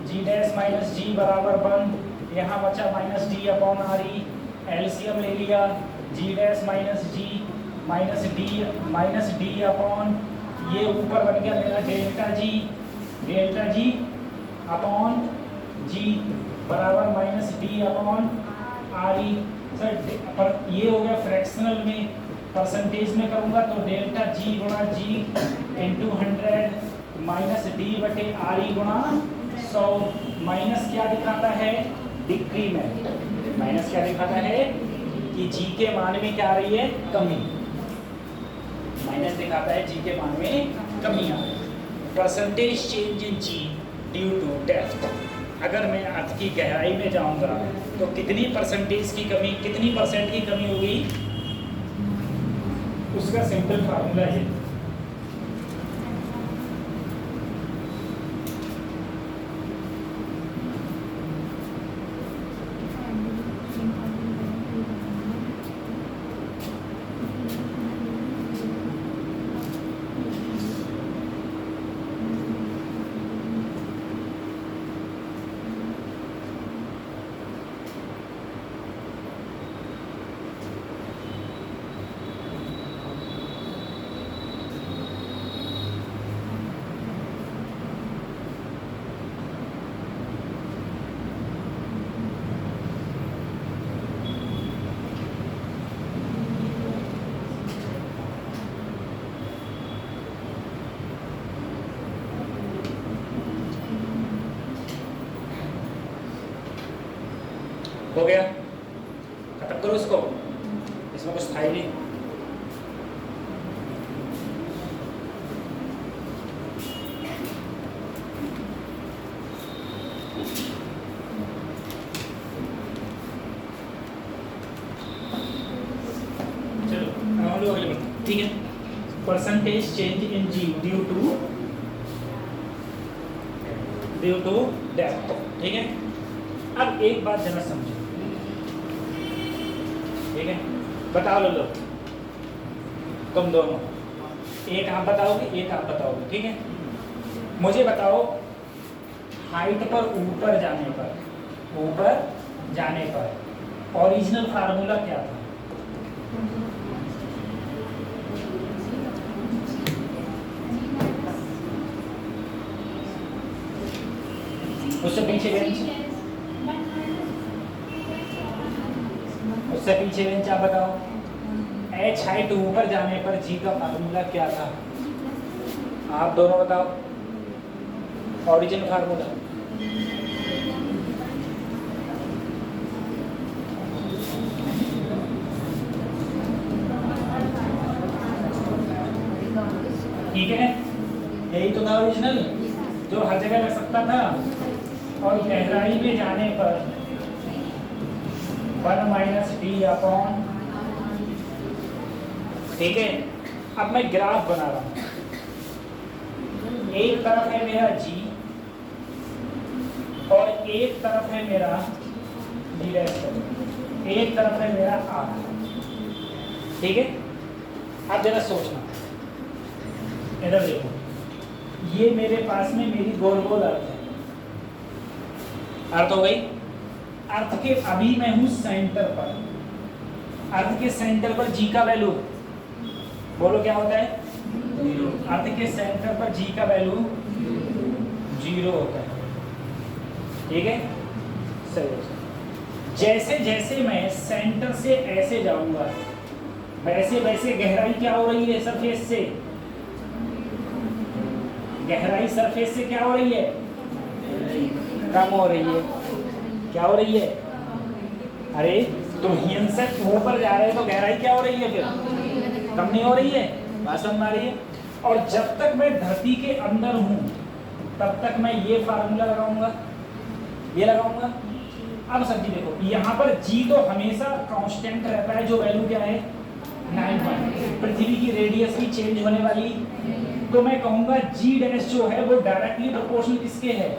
जी डैश माइनस जी बराबर 1, यहाँ बचा minus D upon R E, LCM ले लिया, जी डैश माइनस डी अपॉन, ये ऊपर बन गया मेरा डेल्टा जी अपॉन जी बराबर minus D upon R E. Sir पर ये हो गया फ्रैक्शनल में, परसेंटेज में करूँगा तो डेल्टा जी गुणा जी इंटू 100 माइनस डी बटे आर ई गुणा 100। माइनस क्या दिखाता है, डिक्रीमेंट, माइनस क्या दिखाता है कि जी के मान में क्या आ रही है, कमी, माइनस दिखाता है जी के मान में कमी आ रही है। Percentage change in g due to depth, अगर मैं अर्थ की गहराई में जाऊंगा तो कितनी परसेंटेज की कमी, कितनी परसेंट की कमी होगी, उसका सिंपल फार्मूला है। हो गया, खत्म करो इसको, इसमें कुछ था ही नहीं। ठीक है, percentage change in g due to depth. ठीक है, अब एक बात जरा समझो, ठीक है, बताओ लो तुम दोनों, एक आप बताओगे एक आप बताओगे, ठीक है। मुझे बताओ हाइट पर ऊपर जाने पर ओरिजिनल फार्मूला क्या था? उससे पीछे बेंच आप बताओ, h हाइट ऊपर जाने पर g का फार्मूला क्या था? आप दोनों बताओ, ओरिजिनल फार्मूला। ठीक है, यही तो था ओरिजिनल, जो हर जगह लग सकता था। और गहराई में जाने पर 1 - d अपॉन, ठीक है। अब मैं ग्राफ बना रहा हूं, एक तरफ है मेरा g और एक तरफ है मेरा g डैश, एक तरफ है मेरा r, ठीक है। अब जरा सोचना, इधर देखो, ये मेरे पास में मेरी गोल गोल अर्थ है, अर्थ हो गई। अर्थ के अभी मैं हूं सेंटर पर, अर्थ के सेंटर पर जी का वैल्यू बोलो क्या होता है? अर्थ के सेंटर पर जी का वैल्यू 0 होता है, ठीक है। सही। जैसे जैसे मैं सेंटर से ऐसे जाऊंगा वैसे वैसे गहराई क्या हो रही है? सरफेस से गहराई, सरफेस से क्या हो रही है? कम हो रही है। क्या हो रही है? अरे तुम से ऊपर जा रहे हो तो गहराई क्या हो रही है? फिर कम नहीं हो रही है। बात समझ आ रही है? और जब तक मैं धरती के अंदर हूं तब तक मैं ये फार्मूला लगाऊंगा, ये लगाऊंगा। अब सब्जी देखो, यहाँ पर जी तो हमेशा कांस्टेंट रहता है, जो वैल्यू क्या है? 9। पृथ्वी की रेडियस भी चेंज होने वाली, तो मैं कहूंगा जी डैश जो है वो डायरेक्टली प्रोपोर्शनल किसके है?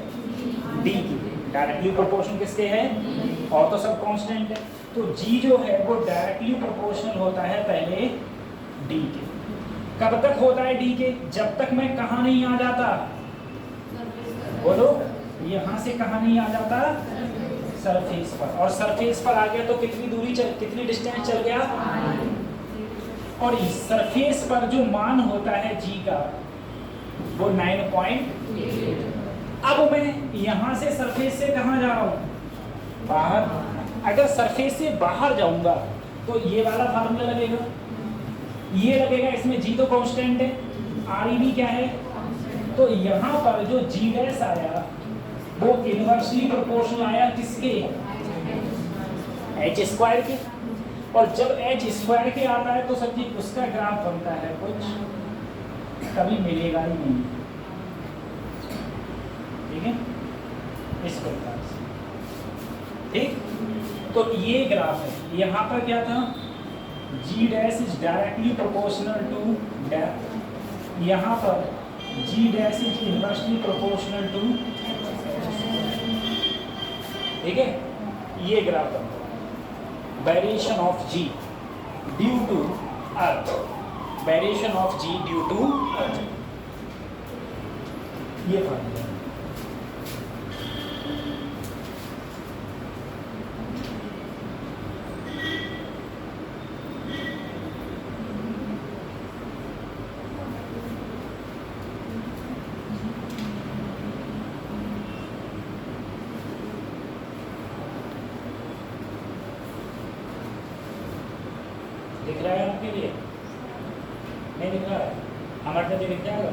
डी की। डायरेक्टली प्रोपोर्शनल किसके है? और तो सब कांस्टेंट है, तो जी जो है वो डायरेक्टली प्रोपोर्शनल होता है पहले डी के। कब तक होता है डी के? जब तक मैं कहाँ नहीं आ जाता, बोलो, यहाँ से कहाँ नहीं आ जाता? सरफेस पर। और सरफेस पर आ गया तो कितनी दूरी कितनी डिस्टेंस चल गया? और इस सरफेस पर जो मान होता है जी का वो 9.8। अब मैं यहाँ से सरफेस से कहाँ जा रहा हूँ? बाहर। अगर सरफेस से बाहर जाऊंगा तो ये वाला फार्मूला लगेगा, ये लगेगा, इसमें जी तो कांस्टेंट है, आर भी क्या है? तो यहाँ पर जो जी डैश आया वो इनवर्सली प्रोपोर्शनल आया किसके? h स्क्वायर के। और जब h स्क्वायर के आता है तो सच्ची उसका ग्राफ बनता है कुछ, कभी मिलेगा ही नहीं, ठीक है, इस प्रकार से। ठीक, तो ये ग्राफ है। यहाँ पर क्या था? g dash is directly proportional to depth, यहाँ पर g dash is inversely proportional to, ठीक है। ये ग्राफ बनता है variation of g due to earth, variation of g due to earth, ये फार्मूला। दिख रहा है आपके लिए? नहीं दिख रहा है? हमारे साथ दिख जाएगा।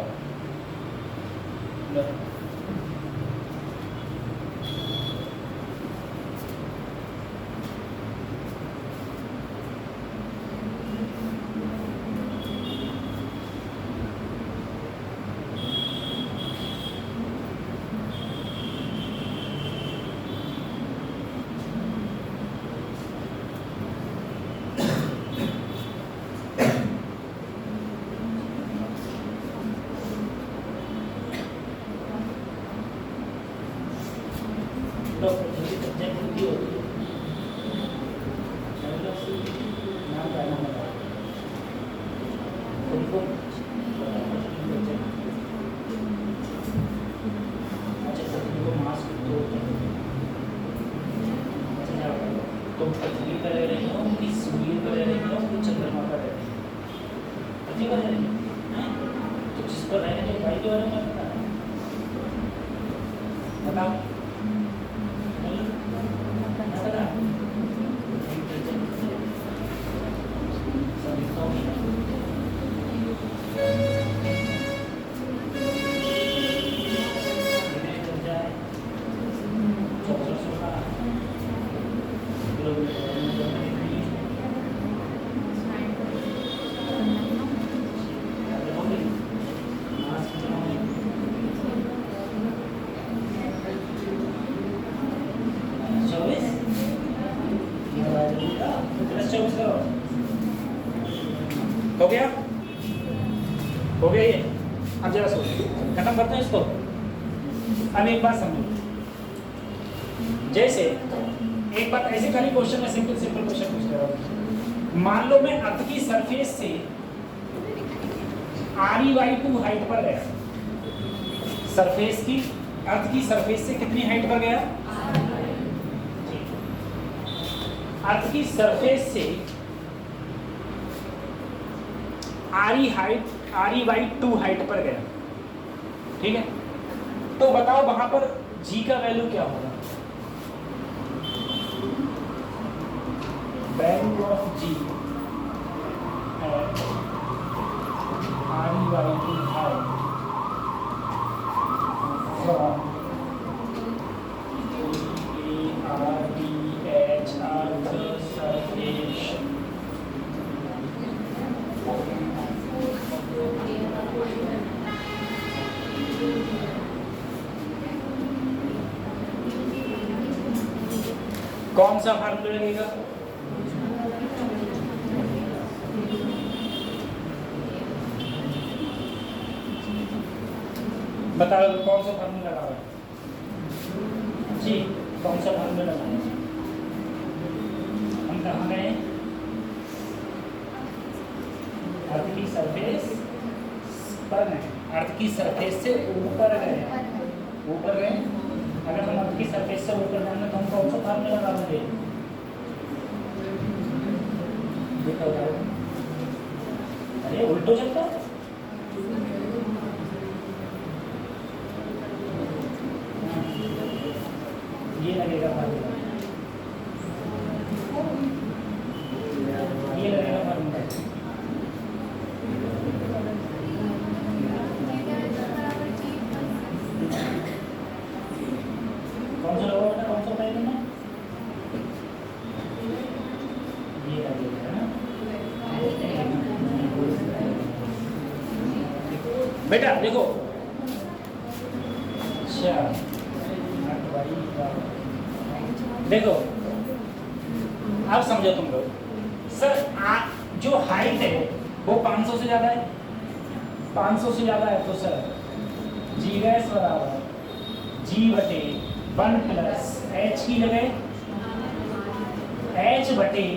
विंडो ऑफ ऑब्जेक्टिविटी होती है, नाम का नाम है तुमको अच्छा तुमको मास्क दो तुम पृथ्वी पर रह रही हो कि सूर्य पर रह रही हो कि चंद्रमा पर रह रही हो, पृथ्वी पर रह रही हो तो जिस पर रह रहे हो भाई के बारे में पता है, बताओ पता हो गया हो गया ये। अब जरा सोच खत्म करते हैं इसको। अब एक बात समझो, जैसे एक बात ऐसे खाली क्वेश्चन में सिंपल क्वेश्चन पूछ रहा हूँ। मान लो मैं अर्थ की सरफेस से ReY2 हाइट पर गया, सरफेस की अर्थ की सरफेस से कितनी हाइट पर गया, अर्थ की सरफेस से ReY2 हाइट पर गया, ठीक है। तो बताओ वहां पर G का वैल्यू क्या होगा, value of G at ReY2 height from ARBH earth surface कौन सा फार्मूला लगेगा, बताओ कौन सा फार्मूला लगा है जी, कौन सा फार्मूला लगा है। हम कहाँ गए, अर्थ की सरफेस पर गए, अर्थ की सरफेस से ऊपर गए, ऊपर गए। अगर हम अर्थ की सरफेस से ऊपर जाएंगे तो हम कौन सा फार्मूला लगा देंगे, अरे उल्टो चलता है, ये लगेगा फार्मूला, ये लगेगा फार्मूला। कौन सा लगा बेटा, कौन सा बताइए तुमने, ये लगेगा ना बेटा, देखो अच्छा देखो अब समझो तुम लोग। सर जो हाइट है वो 500 से ज्यादा है, 500 से ज्यादा है तो सर G गैस बराबर G बटे 1 प्लस H की जगह H बटे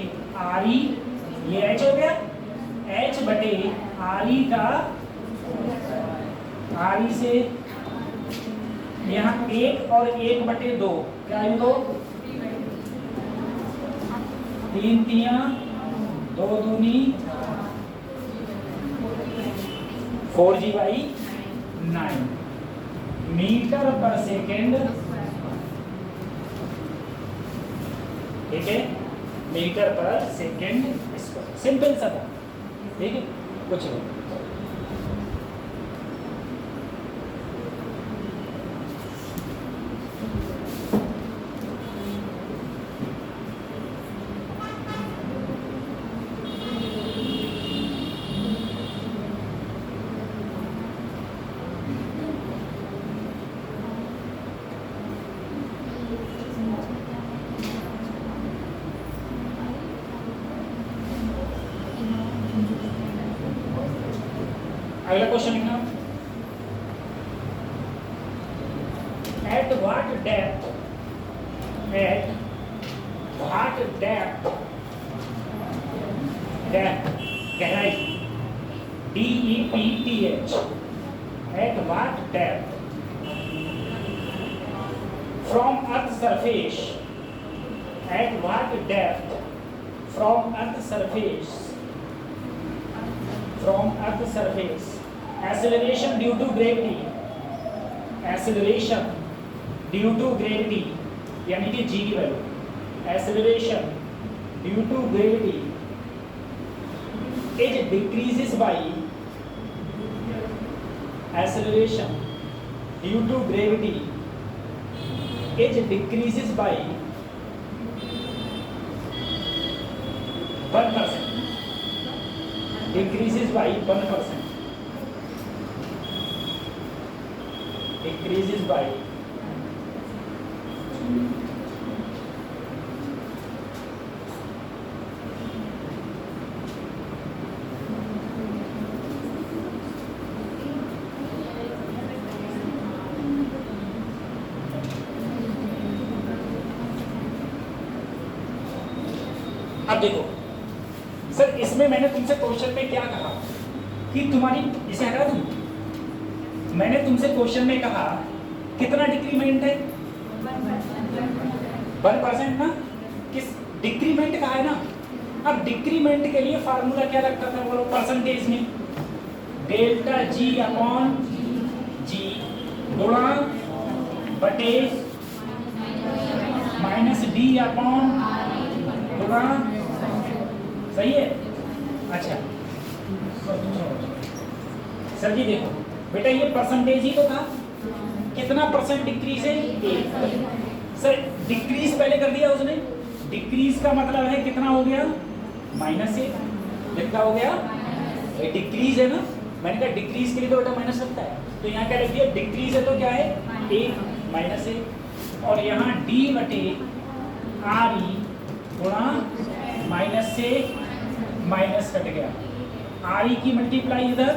RE, ये H हो गया, H बटे RE का RE से यहाँ 1 और 1 बटे 2 क्या है, 2 3 तिया 2 दूनी 4G/9 मीटर पर सेकेंड, ठीक है, मीटर पर सेकेंड स्क्वायर। सिंपल सा था, ठीक है, कुछ नहीं। अगला क्वेश्चन लिखना, at what depth at what depth, गहराई, DEPTH, at what depth from Earth's surface, at what depth from Earth's surface, acceleration due to gravity, यानी कि g की value, acceleration due to gravity it decreases by, acceleration due to gravity it decreases by 1%, decreases by 1%, decreases by अब देखो sir, इसमें मैंने तुमसे question में क्या कहा कि तुम्हारी, इसे हटा दूं, मैंने तुमसे क्वेश्चन में कहा कितना डिक्रीमेंट है, 1% ना, किस डिक्रीमेंट का है ना। अब डिक्रीमेंट के लिए फार्मूला क्या लगता था बोलो, परसेंटेज में डेल्टा जी अपॉन जी गुणा बटे माइनस डी अपॉन गुणा, सही है। अच्छा सर जी देखो बेटा, ये परसेंटेज ही तो था, कितना परसेंट डिक्रीज है, 1। सर डिक्रीज पहले कर दिया उसने, डिक्रीज का मतलब है कितना हो गया, -1, कितना हो गया, ये डिक्रीज है ना, मैंने कहा डिक्रीज के लिए तो बेटा माइनस लगता है, तो यहाँ क्या लिख दिया, डिक्रीज है तो क्या है, 1 -1, और यहाँ d बटे RE गुणा माइनस से माइनस कट गया, RE की मल्टीप्लाई इधर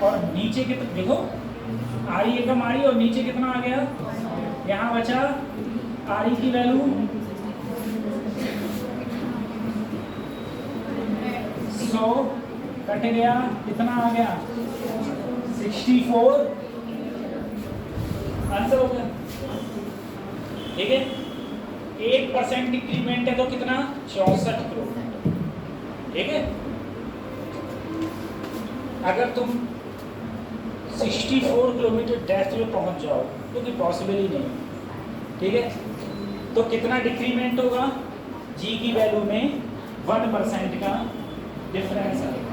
और नीचे कितना देखो, RE एकम RE और नीचे कितना आ गया, यहाँ बचा RE की वैल्यू 100 कट गया, कितना आ गया 64, आंसर हो गया। ठीक है, 1% डिक्रीमेंट है तो कितना 64 किलोमीटर। ठीक है, अगर तुम 64 किलोमीटर डेप्थ में पहुंच जाओ तो कि पॉसिबल ही नहीं। ठीक है, तो कितना डिक्रीमेंट होगा, जी की वैल्यू में 1% का डिफरेंस आएगा।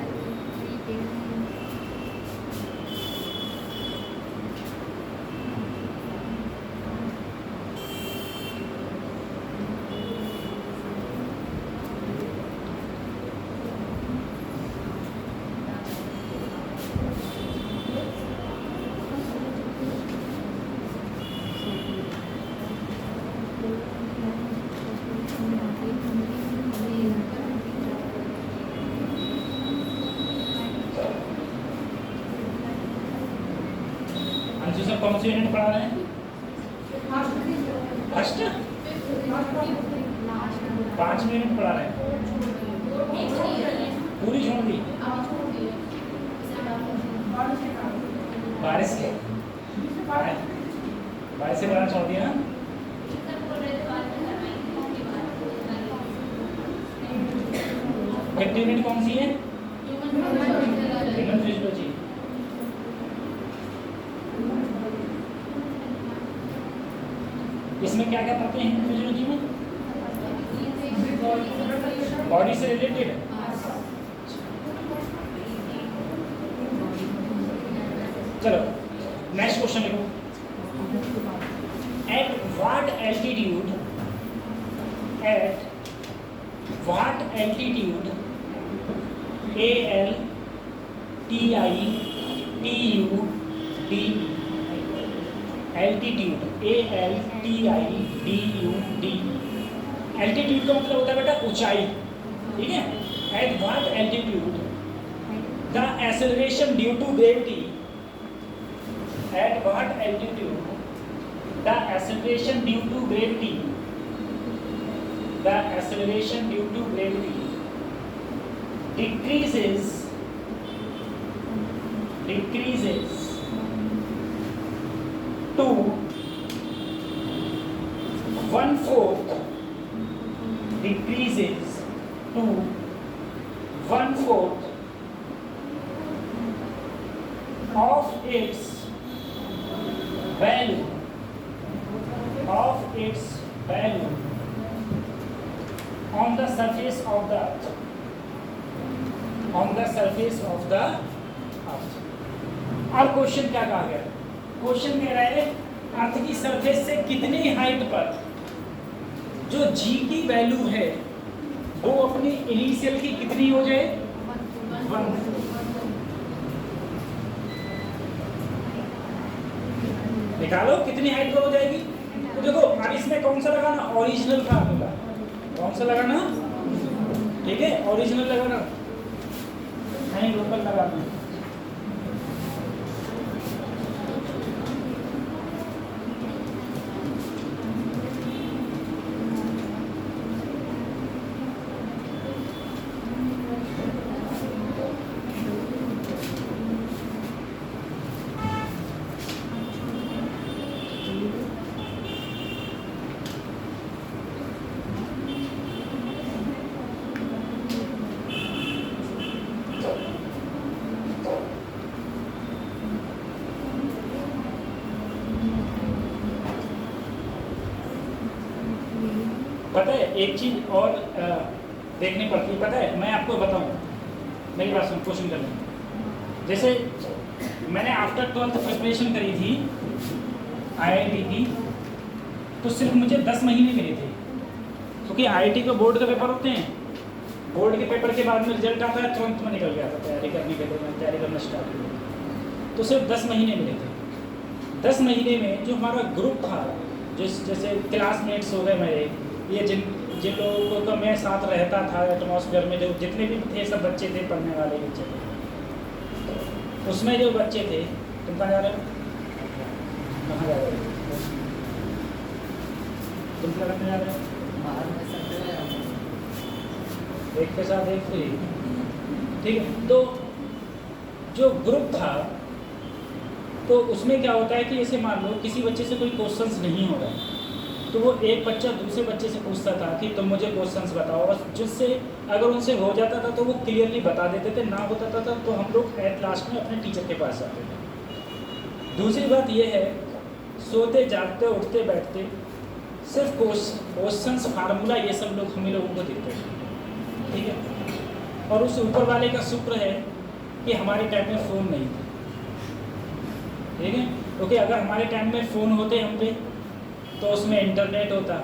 कौन सी यूनिट पढ़ा रहे हैं, फर्स्ट 5 मिनट पढ़ा रहे हैं, पूरी छोड़ दी बारिश से पढ़ा छोड़ दिया। 50 मिनट कौन सी है, ह्यूमन फिजियोलॉजी। इसमें क्या क्या पढ़ते हैं फिजियोलॉजी में, बॉडी से रिलेटेड। चलो नेक्स्ट क्वेश्चन लिखो, at what altitude AL TI TU DE, altitude ALTIDUD, altitude का मतलब होता है बेटा ऊंचाई। ठीक है, at what altitude the acceleration due to gravity, at what altitude the acceleration due to gravity the acceleration due to gravity decreases to 1/4, decreases to 1/4 of its value on the surface of the earth. अब question क्या कहा गया? Question कह रहा है अर्थ की surface से कितनी हाइट पर जो जी की वैल्यू है वो अपनी इनिशियल की कितनी हो जाए? 1। निकालो कितनी हाइट पर हो जाएगी। तो देखो अब इसमें कौन सा लगाना? Original formula. कौन सा लगाना? ठीक है, ओरिजिनल लगाना, नहीं लोकल लगाना। पता है एक चीज और देखनी पड़ती है, पता है मैं आपको बताऊं, मेरी बात सुन, क्वेश्चन करना। जैसे मैंने आफ्टर 12th प्रिपरेशन करी थी IIT की, तो सिर्फ मुझे 10 महीने मिले थे, क्योंकि IIT के बोर्ड के पेपर होते हैं। बोर्ड के पेपर के बाद में रिजल्ट आता है, तुरंत में निकल गया था तैयारी करने के लिए, मैंने तैयारी करना स्टार्ट किया। तो सिर्फ 10 महीने मिले थे। 10 महीने में जो हमारा ग्रुप था, जैसे क्लासमेट्स हो गए मेरे, ये जिन लोगों का मैं साथ रहता था एटमॉस्फेयर में, जो जितने भी थे सब बच्चे थे, पढ़ने वाले बच्चे थे। उसमें जो बच्चे थे, तुम कहाँ जा रहे हो? कहाँ जा रहे हो? तुम क्या करने जा रहे हो? एक के साथ एक फ्री, ठीक है। तो जो ग्रुप था, तो उसमें क्या होता है कि जैसे मान लो किसी बच्चे से कोई क्वेश्चंस नहीं हो रहा है, तो वो एक बच्चा दूसरे बच्चे से पूछता था कि तुम मुझे क्वेश्चंस बताओ, और जिससे अगर उनसे हो जाता था तो वो क्लियरली बता देते थे, ना होता था तो हम लोग एट लास्ट में अपने टीचर के पास जाते थे। दूसरी बात ये है, सोते जागते उठते बैठते सिर्फ क्वेश्चंस फार्मूला ये सब लोग हम लोगों को देते हैं, ठीक है। और उस ऊपर वाले का शुक्र है कि हमारे टाइम में फ़ोन नहीं था, ठीक है, क्योंकि अगर हमारे टाइम में फ़ोन होते हम पे तो उसमें इंटरनेट होता,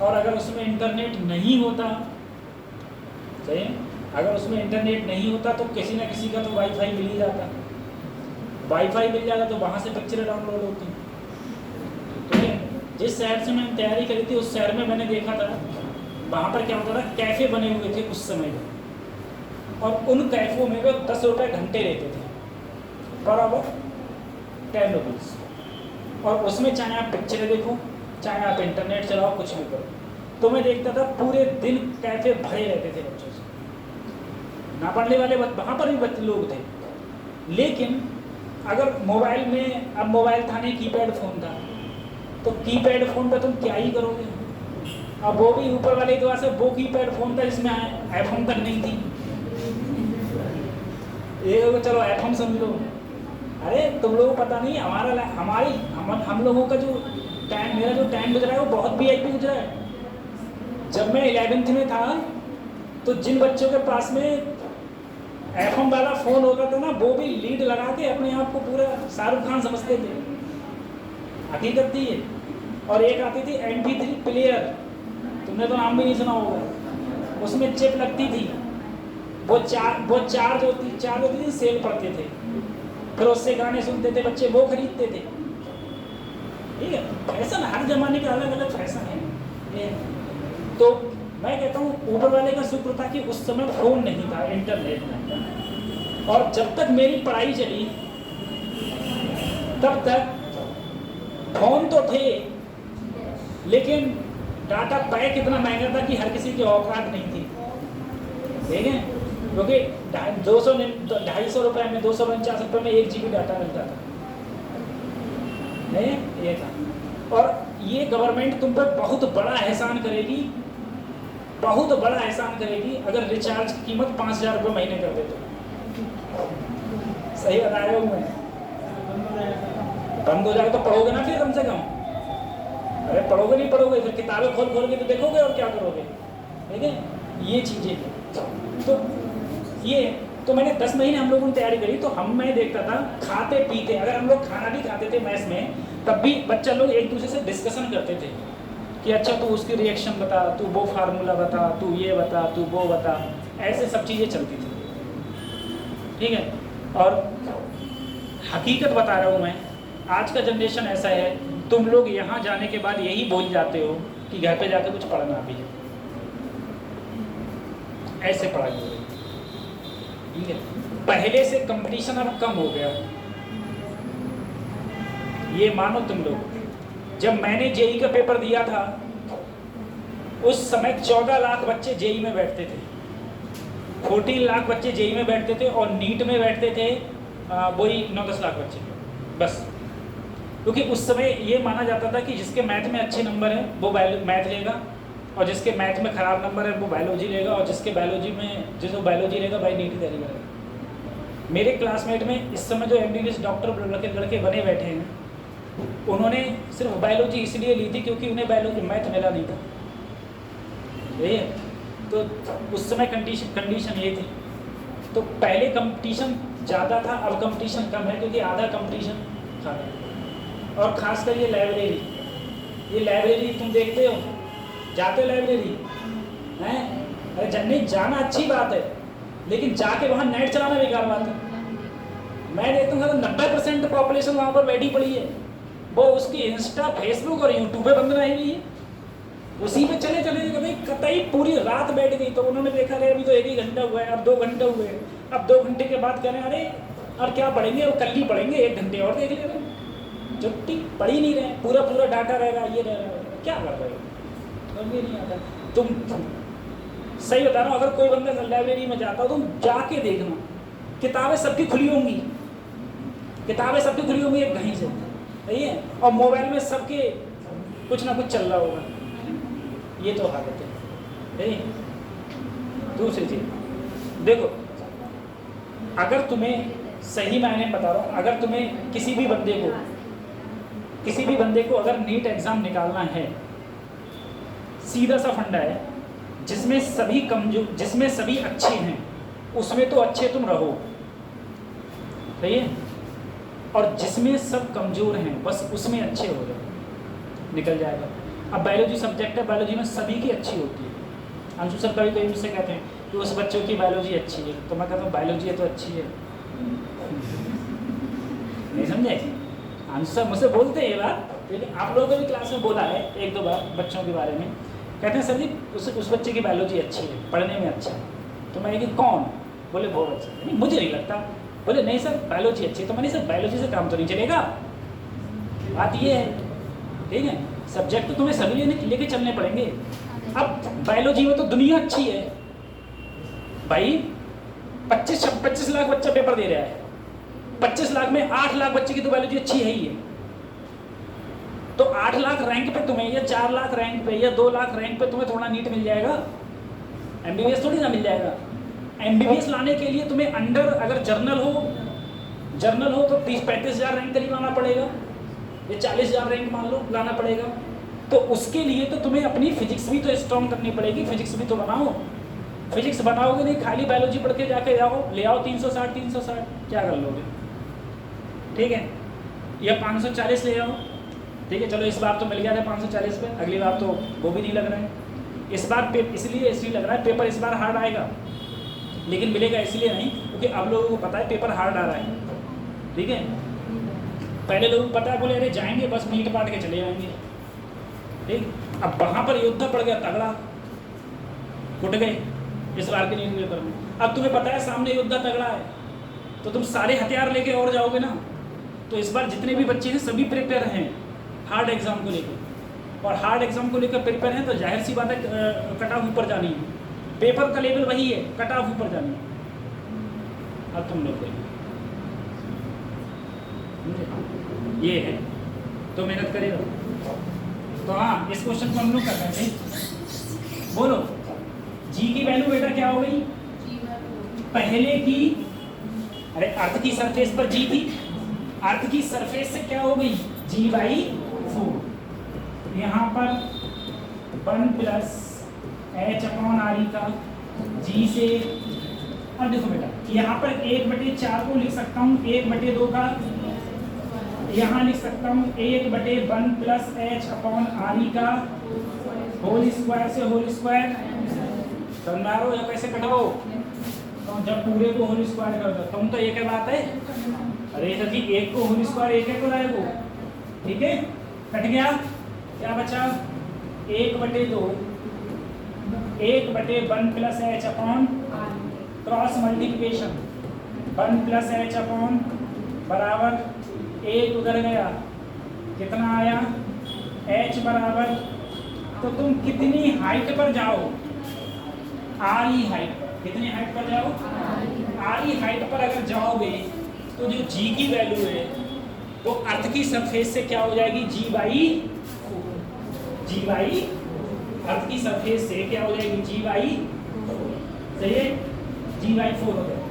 और अगर उसमें इंटरनेट नहीं होता, सही है, अगर उसमें इंटरनेट नहीं होता तो किसी ना किसी का तो वाईफाई मिल ही जाता, वाईफाई मिल जाता तो वहाँ से पिक्चरें डाउनलोड होती, ठीक है। जिस शहर से मैंने तैयारी करी थी उस शहर में मैंने देखा था, वहाँ पर क्या होता था, कैफ़े बने हुए थे उस समय में, और उन कैफ़ों में वो 10 रुपये घंटे लेते थे, बराबर 10 रुपीज़, और उसमें चाहे आप पिक्चरें देखो, चाहे आप इंटरनेट चलाओ, कुछ भी करो। तो मैं देखता था पूरे दिन कैफ़े भरे रहते थे बच्चों से, ना पढ़ने वाले वहाँ पर भी बच्चे लोग थे। लेकिन अगर मोबाइल में, अब मोबाइल था नहीं, कीपैड फ़ोन था, तो कीपैड फ़ोन पर तुम क्या ही करोगे। अब वो भी ऊपर वाले द्वारा से वो कीपैड फ़ोन था जिसमें आईफोन तक नहीं थी, ये चलो आईफोन समझ लो। अरे तुम लोगों को पता नहीं, हम लोगों का जो टाइम, मेरा जो टाइम गुजरा है वो बहुत VIP गुजरा है। जब मैं 11th में था तो जिन बच्चों के पास में आईफोन वाला फ़ोन होता था ना, वो भी लीड लगा के अपने आप को पूरा शाहरुख खान समझते थे, हकीकत थी ये। और एक आती थी MP3 प्लेयर, तुमने तो नाम भी नहीं सुना होगा, उसमें चिप लगती थी, वो चार्ज होती थी, सेल पड़ते थे, फिर उससे गाने सुनते थे बच्चे, वो खरीदते थे, ठीक है। फैशन हर जमाने के अलग अलग फैशन है। तो मैं कहता हूँ ऊपर वाले का शुक्र था कि उस समय फ़ोन नहीं था, इंटरनेट नहीं था, और जब तक मेरी पढ़ाई चली तब तक फ़ोन तो थे, लेकिन डाटा पैक इतना महंगा था कि हर किसी की औकात नहीं थी, ठीक है, क्योंकि 250 रुपये में 249 रुपये में 1 GB डाटा मिलता था, नहीं ये था। और ये गवर्नमेंट तुम पर बहुत बड़ा एहसान करेगी, बहुत बड़ा एहसान करेगी अगर रिचार्ज की कीमत 5,000 रुपये महीने कर दे तो। सही बता रहा हूँ मैं? बंद हो जाए तो पढ़ोगे ना फिर कम से कम? अरे पढ़ोगे नहीं पढ़ोगे, फिर किताबें खोल खोल के तो देखोगे और क्या करोगे, ठीक है। ये चीज़ें तो मैंने 10 महीने हम लोगों ने तैयारी करी, तो मैं देखता था खाते पीते, अगर हम लोग खाना भी खाते थे मैस में, तब भी बच्चा लोग एक दूसरे से डिस्कशन करते थे कि अच्छा तू उसकी रिएक्शन बता, तू वो फार्मूला बता, तू ये बता, तू वो बता, ऐसे सब चीज़ें चलती थी, ठीक है। और हकीकत बता रहा हूँ मैं, आज का जनरेशन ऐसा है, तुम लोग यहाँ जाने के बाद यही भूल जाते हो कि घर पे जाकर कुछ पढ़ना भी है, ऐसे पढ़ाई हो रही, ठीक है। पहले से कंपटीशन अब कम हो गया, ये मानो तुम लोग। जब मैंने जेई का पेपर दिया था उस समय 14 लाख बच्चे जेई में बैठते थे, 14 लाख बच्चे जेई में बैठते थे, और नीट में बैठते थे वही 9-10 लाख बच्चे बस। क्योंकि उस समय ये माना जाता था कि जिसके मैथ में अच्छे नंबर हैं वो मैथ लेगा, और जिसके मैथ में ख़राब नंबर है वो बायोलॉजी लेगा, और जिसको बायोलॉजी लेगा भाई नीट की तैयारी करेगा। मेरे क्लासमेट में इस समय जो MBBS डॉक्टर लड़के बने बैठे हैं, उन्होंने सिर्फ बायोलॉजी इसलिए ली थी क्योंकि उन्हें बायोलॉजी मैथ मिला नहीं था, ये तो उस समय कंडीशन ये थी। तो पहले कंपटीशन ज़्यादा था, अब कंपटीशन कम है क्योंकि आधा कंपटीशन था। और ख़ासकर ये लाइब्रेरी तुम देखते हो, जाते हो लाइब्रेरी हैं? अरे नहीं, जाना अच्छी बात है, लेकिन जाके वहाँ नेट चलाना बेकार बात है। मैं देखता हूँ 90% पॉपुलेशन वहाँ पर बैठी पड़ी है, वो उसकी इंस्टा, फेसबुक और यूट्यूब पे बंद रही हुई है, उसी पे चले कतई पूरी रात बैठ गई। तो उन्होंने देखा रहे अभी तो 1 ही घंटा हुआ है, अब 2 घंटे हुए, अब 2 घंटे के बाद कह रहे हैं अरे और क्या पढ़ेंगे, और कल ही पढ़ेंगे, 1 घंटे और देख ले रहे, छुट्टी पढ़ ही नहीं रहे, पूरा डाटा रहेगा, ये रहेगा, क्या कर रहे हो, समझ नहीं आता। तुम सही बता रहा हूँ, अगर कोई बंदा लाइब्रेरी में जाता हो तुम जाके देखना, किताबें सबकी खुली होंगी, एक कहीं से, सही है, और मोबाइल में सबके कुछ ना कुछ चल रहा होगा, ये तो हालत है, नहीं। दूसरी चीज देखो, अगर तुम्हें सही मायने बता रहा हूँ, अगर तुम्हें किसी भी बंदे को अगर नीट एग्जाम निकालना है, सीधा सा फंडा है, जिसमें सभी अच्छे हैं उसमें तो अच्छे तुम रहो, सही है, और जिसमें सब कमजोर हैं बस उसमें अच्छे हो जाओ, निकल जाएगा। अब बायोलॉजी सब्जेक्ट है, बायोलॉजी में सभी की अच्छी होती है। अंशु सर कभी कभी मुझसे कहते हैं कि उस बच्चों की बायोलॉजी अच्छी है, तो मैं कहता हूँ बायोलॉजी है तो अच्छी है, नहीं समझे? अंशु सर मुझसे बोलते हैं ये बात, लेकिन आप लोगों को भी क्लास में बोला है 1-2 बार बच्चों के बारे में, कहते हैं सर जी उस बच्चे की बायोलॉजी अच्छी है, पढ़ने में अच्छा है। तो मैं कि कौन? बोले बहुत अच्छा, नहीं मुझे नहीं लगता। बोले नहीं सर बायोलॉजी अच्छी है। तो मैंने सर बायोलॉजी से काम तो नहीं चलेगा, बात ये है, ठीक है, सब्जेक्ट तो तुम्हें सभी लेके चलने पड़ेंगे। अब बायोलॉजी में तो दुनिया अच्छी है भाई, 25 लाख बच्चा पेपर दे रहा है, 25 लाख में 8 लाख बच्चे की तो बायोलॉजी अच्छी है ही है। तो 8 लाख रैंक पे तुम्हें, या 4 लाख रैंक पे, या 2 लाख रैंक पे तुम्हें थोड़ा नीट मिल जाएगा, MBBS थोड़ी ना मिल जाएगा। MBBS लाने के लिए तुम्हें अंडर, अगर जर्नल हो तो 30-35 हज़ार रैंक करीब लाना पड़ेगा, या 40 हज़ार रैंक मान लो लाना पड़ेगा। तो उसके लिए तो तुम्हें अपनी फिजिक्स भी तो स्ट्रॉन्ग करनी पड़ेगी, फिजिक्स भी तो बनाओ। फिजिक्स बनाओगे नहीं, खाली बायोलॉजी पढ़ के जाके ले आओ 360, क्या कर लोगे, ठीक है, या 540 ले आओ, ठीक है, चलो इस बार तो मिल गया था 540 पे, अगली बार तो वो भी नहीं लग रहा है। इस बार इसलिए लग रहा है पेपर इस बार हार्ड आएगा, लेकिन मिलेगा इसलिए नहीं क्योंकि अब लोगों को पता है पेपर हार्ड आ रहा है, ठीक है। पहले लोगों को पता है, बोले अरे जाएंगे बस पीट पाट के चले जाएंगे, ठीक। अब वहाँ पर योद्धा पड़ गया तगड़ा, फुट गए इस बार के नीट पेपर में। अब तुम्हें पता है सामने योद्धा तगड़ा है, तो तुम सारे हथियार लेके और जाओगे ना। तो इस बार जितने भी बच्चे हैं सभी प्रिपेयर हैं हार्ड एग्जाम को लेकर, और हार्ड एग्जाम को लेकर प्रिपेयर हैं तो जाहिर सी बात है कट ऑफ ऊपर जानी है, पेपर का लेवल वही है, कट ऑफ ऊपर जानी है। अब तुम लोग ये है तो मेहनत करेगा। तो हाँ, इस क्वेश्चन को हम लोग कर रहे थे। बोलो जी की वैल्यू बेटा क्या हो गई? पहले की, अरे अर्थ की सरफेस पर जी थी, अर्थ की सरफेस से क्या हो गई? जी बाई 4। यहाँ पर 1 plus H upon R E का जी से। अब देखो बेटा, यहाँ पर 1/4 को लिख सकता हूँ 1/2 का, यहाँ लिख सकता हूँ 1/1 plus H upon R E का होल स्क्वायर से होल स्क्वायर। समझा रहे हो या कैसे कटो? तो जब पूरे को होल स्क्वायर कर दो तुम तो एक बात है। अरे सर जी, एक को होल स्क्वायर एक को रहेगा, ठीक है, कट गया। क्या बचा? 1/2 1/1 plus H upon cross multiplication 1 plus H upon बराबर 1 उधर गया, कितना आया? एच बराबर, तो तुम कितनी हाइट पर जाओ? आर ई हाइट पर। कितनी हाइट पर जाओ? आर ई हाइट पर अगर जाओगे तो जो जी की वैल्यू है वो अर्थ की सरफेस से क्या हो जाएगी? जी बाई अर्थ की सरफेस से क्या हो जाएगी? जी बाई, सही है, जी बाई 4 हो जाएगा।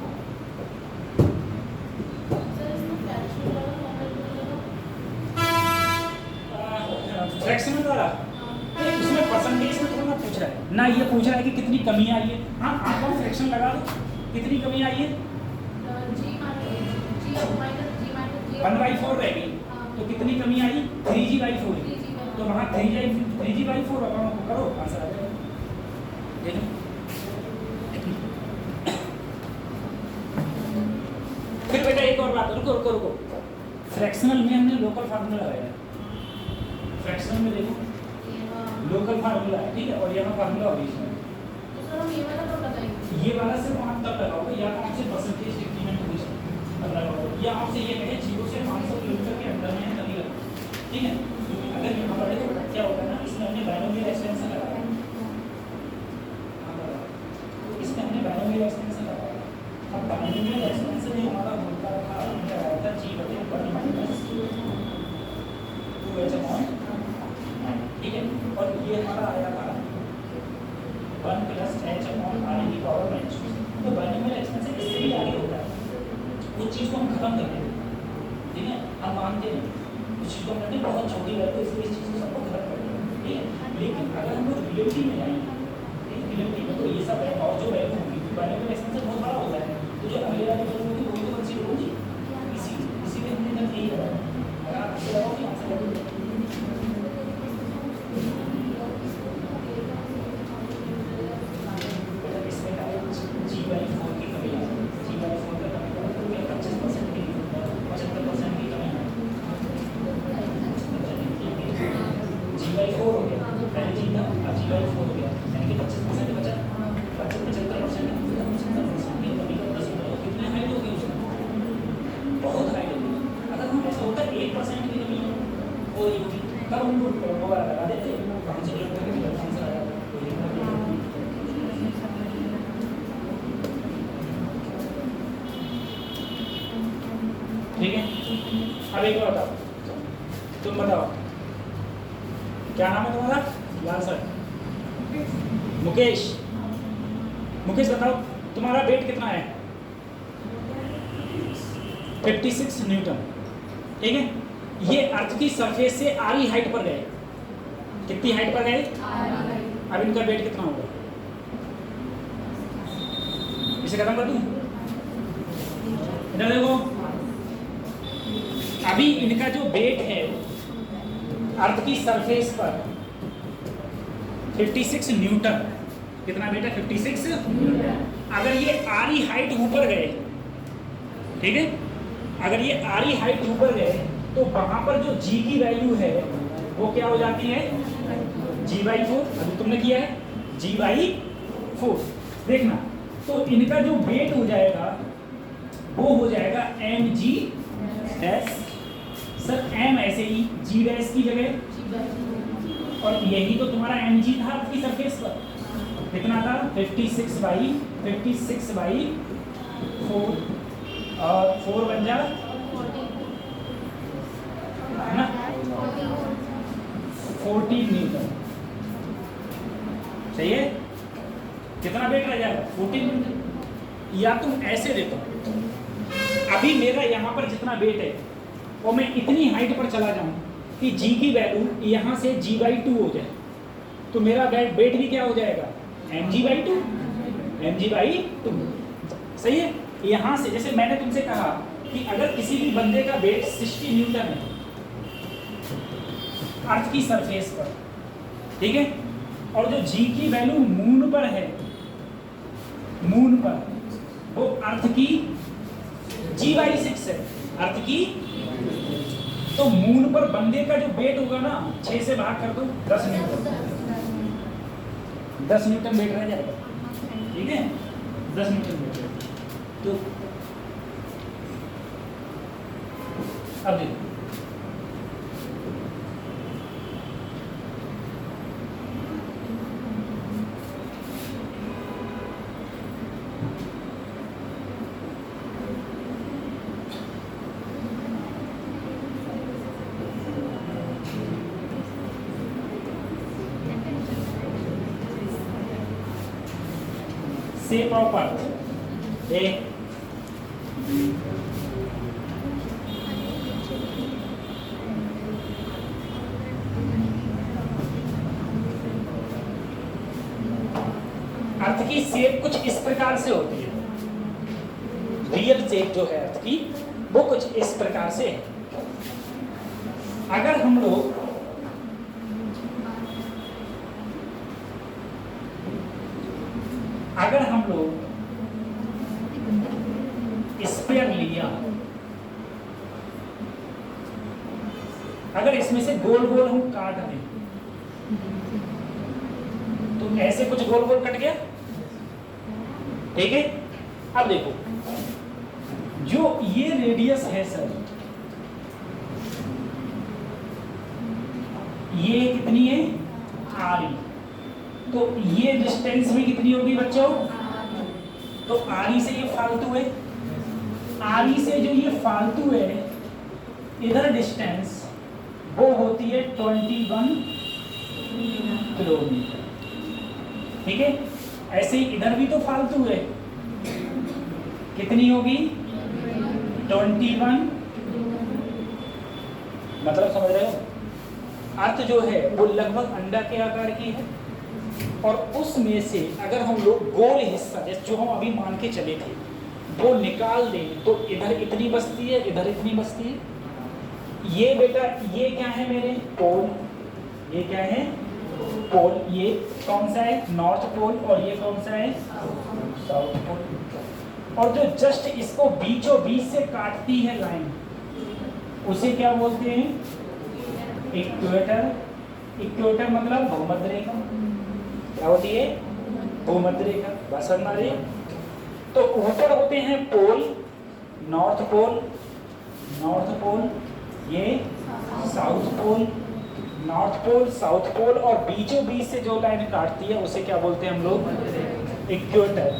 फ्रैक्शनल द्वारा उसमें परसेंटेज में थोड़ा पूछ रहा है ना, ये पूछ रहा है कि कितनी कमी आई है। हाँ, आप लोग फ्रैक्शन लगा दो, कितनी कमी आई है? 1/4 रहेगी, तो कितनी कमी आई? 3g/4। तो वहाँ 3g/4 करो, आंसर आ जाएगा। देखो फिर बेटा एक और बात, रुको। फ्रैक्शनल में हमने लोकल फार्मूला लगाया। फ्रैक्शनल में देखो लोकल फार्मूला है, ठीक है, और यहाँ फार्मूला ओरिजिनल। ये वाला सिर्फ आप तब लगाओगे या आपसे परसेंटेज डिक्रीमेंट तब लगाओगे, या आपसे ये कहे 0 से 500 किलोमीटर के अंदर में तभी लगाओगे, ठीक है। अगर यहाँ पर देखो क्या होता है ना, इसमें हमने बाइनोमियल एक्सटेंशन लगाया, इसमें हमने बाइनोमियल एक्सटेंशन लगाया। अब बाइनोमियल एक्सटेंशन जो हमारा होता था, हमने लगाया था g/1 - 2h अपॉन, ठीक है, और ये हमारा आया था 1 plus H upon R E की पावर -2। तो बाइनोमियल एक्सटेंशन इससे भी आगे होता है, उस चीज़ को हम खत्म कर देते हैं, ठीक है, हम मानते हैं उस चीज़ को हमने बहुत छोटी वैल्यू इसलिए इस चीज़ को सबको खत्म कर देते, ठीक है। लेकिन अगर हम लोग रिलेटिव में आएंगे, रिलेटिव में तो ये सब है, और जो वैल्यू होगी बाइनोमियल एक्सटेंशन बहुत बड़ा होता है, तो जो अगले वाली वैल्यू होगी वो तो कंसीडर होगी, इसीलिए हमने इधर यही लगाया। अगर आप इसे लगाओगे आंसर लगेगा। g/4 की कमी आ गई, g/4 का कमी 25% की 75% की कमी g/4 हो गया, पहले जी था अब g/4 हो गया, यानी कि 25% बचा, 75% की कमी का 10 कितनी हाइट होगी उसमें? बहुत हाइट होगी। अगर हम ऐसा होता 1% की कमी हो रही होगी तब हम लोग दोबारा लगा देते, कहाँ से आंसर आया। ठीक है, अब एक बार बताओ, तुम बताओ क्या नाम है तुम्हारा? लाल सर, मुकेश बताओ तुम्हारा वेट कितना है? 56 न्यूटन, ठीक है। ये अर्थ की सरफेस से आर ई हाइट पर गए, कितनी हाइट पर गए? अब इनका वेट कितना होगा? इसे खत्म कर दूं? इधर देखो, अभी इनका जो वेट है अर्थ की सरफेस पर 56 न्यूटन, कितना वेट है? 56 न्यूटन। अगर ये आर ई हाइट ऊपर गए, ठीक है, अगर ये आर ई हाइट ऊपर गए तो वहां पर जो जी की वैल्यू है वो क्या हो जाती है? g/4। अभी तुमने किया है g/4, देखना। तो इनका जो वेट हो जाएगा वो हो जाएगा mg डैश, सर m ऐसे ऐसे ही जी डैश की जगह, और यही तो तुम्हारा एम जी था आपकी सरफेस पर, कितना था 56 बाई 4, और 4 बन जा है ना 14 न्यूटन, सही है। कितना वेट रह जाएगा 14 न्यूटन। या तुम ऐसे देखो, अभी मेरा यहाँ पर जितना वेट है वो मैं इतनी हाइट पर चला जाऊँ कि g की वैल्यू यहाँ से g/2 हो जाए, तो मेरा वेट भी क्या हो जाएगा mg/2, सही है। यहाँ से जैसे मैंने तुमसे कहा कि अगर किसी भी बंदे का वेट 60 न्यूटन है अर्थ की सरफेस पर, ठीक है, और जो g की वैल्यू मून पर है, मून पर वो अर्थ की g/6 है, अर्थ की, तो मून पर बंदे का जो वेट होगा ना 6 से भाग कर दो 10 न्यूटन, 10 न्यूटन वेट रह जाएगा, ठीक है 10 न्यूटन वेट। तो अब देखो shape of earth, A, अर्थ की शेप कुछ इस प्रकार से होती है, रियल शेप जो है अर्थ की वो कुछ इस प्रकार से है। अगर हम लोग स्फीयर लिया, अगर इसमें से गोल गोल हम काट दें तो ऐसे कुछ गोल गोल कट गया, ठीक है। अब देखो जो ये रेडियस है सर, ये कितनी है आर, तो ये डिस्टेंस भी कितनी होगी बच्चों, तो आर से ये फालतू है, आर से जो ये फालतू है इधर डिस्टेंस वो होती है 21 किलोमीटर, ठीक है। ऐसे ही इधर भी तो फालतू है, कितनी होगी 21, मतलब समझ रहे हो, अर्थ जो है वो लगभग अंडा के आकार की है, और उसमें से अगर हम लोग गोल हिस्सा जैसे जो हम अभी मान के चले थे वो निकाल दें तो इधर इतनी बचती है, इधर इतनी बचती है। ये बेटा ये क्या है मेरे पोल, ये क्या है पोल, ये कौन सा है नॉर्थ पोल, और ये कौन सा है साउथ पोल। और जो जस्ट इसको बीचों बीच से काटती है लाइन उसे क्या बोलते हैं इक्वेटर। इक्वेटर मतलब भूमध्य रेखा, क्या होती है भूमध्य रेखा, बस समझ रही है। तो ऊपर होते हैं पोल, नॉर्थ पोल, नॉर्थ पोल, ये south pole, north pole south pole, और बीचों बीच से जो लाइन काटती है उसे क्या बोलते हैं हम लोग इक्वेटर,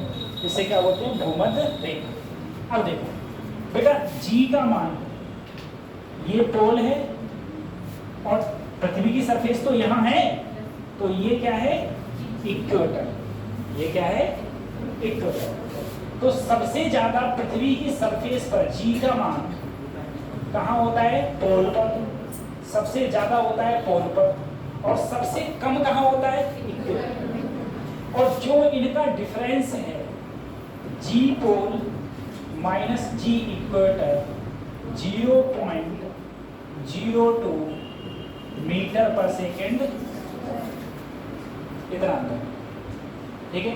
इसे क्या बोलते हैं भूमध्य रेखा। अब देखो बेटा जी का मान, ये पोल है और पृथ्वी की सरफेस तो यहाँ है, तो ये क्या है इक्वेटर, ये क्या है इक्वेटर। तो सबसे ज्यादा पृथ्वी की सरफेस पर जी का मान कहाँ होता है पोल पर, सबसे ज्यादा होता है पोल पर, और सबसे कम कहाँ होता है इक्वेटर। और जो इनका डिफरेंस है जी पोल माइनस जी इक्वेटर 0.02 मीटर पर सेकेंड, इतना अंतर, ठीक है।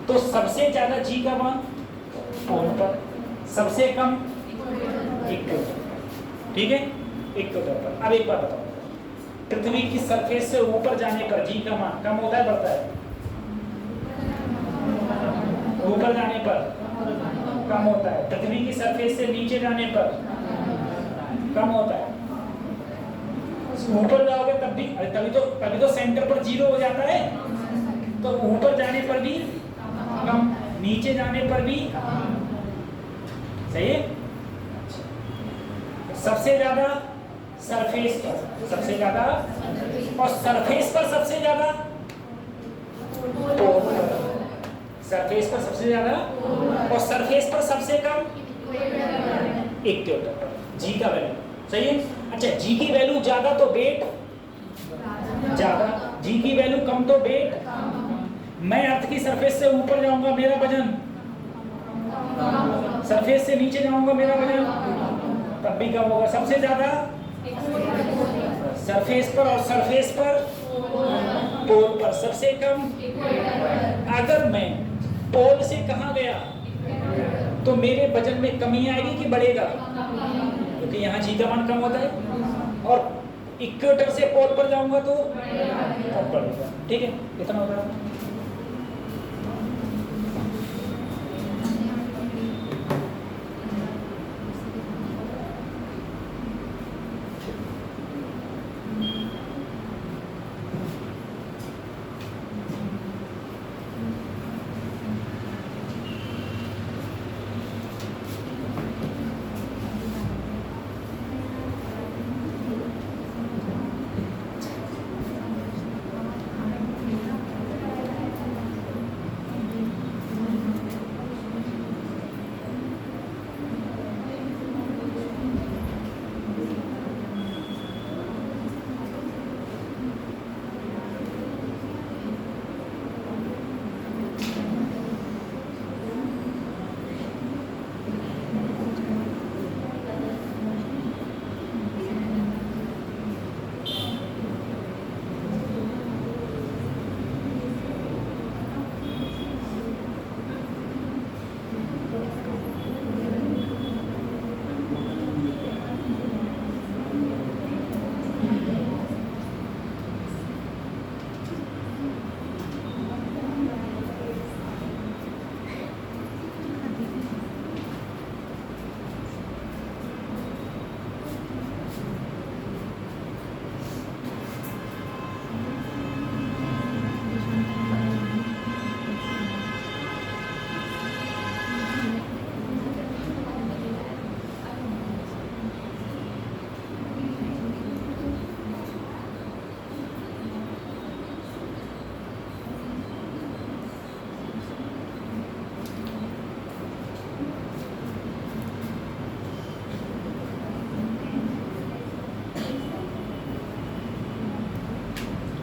तो सबसे ज्यादा जी का मान पोल पर, सबसे कम इक्वेटर, ठीक है इक्वेटर पर। अब एक बात बताओ, पृथ्वी की सरफेस से ऊपर जाने पर जी का मान कम होता है बढ़ता है, ऊपर जाने पर कम होता है, पृथ्वी की सरफेस से नीचे जाने पर कम होता है, ऊपर जाओगे तब भी, अरे तभी तो सेंटर पर 0 हो जाता है। तो ऊपर जाने पर भी कम, नीचे जाने पर भी सही है। सबसे ज्यादा सरफेस पर, सबसे ज्यादा, और सरफेस पर सबसे ज्यादा, सरफेस पर सबसे ज्यादा, और सरफेस पर सबसे कम इक्वेटर पर। जी का वैल्यू सही है। अच्छा, जी की वैल्यू ज्यादा तो वेट ज्यादा, जी की वैल्यू कम तो वेट। मैं अर्थ की सरफेस से ऊपर जाऊंगा मेरा वजन, सरफेस से नीचे जाऊंगा मेरा वजन तब भी कम होगा। सबसे ज्यादा सरफेस पर, और सरफेस पर पोल पर सबसे कम। अगर मैं पोल से कहां गया तो मेरे वजन में कमी आएगी कि बढ़ेगा, क्योंकि यहाँ जी का मान कम होता है। और इक्वेटर से पोल पर जाऊंगा तो बढ़ेगा। ठीक है, इतना होता है।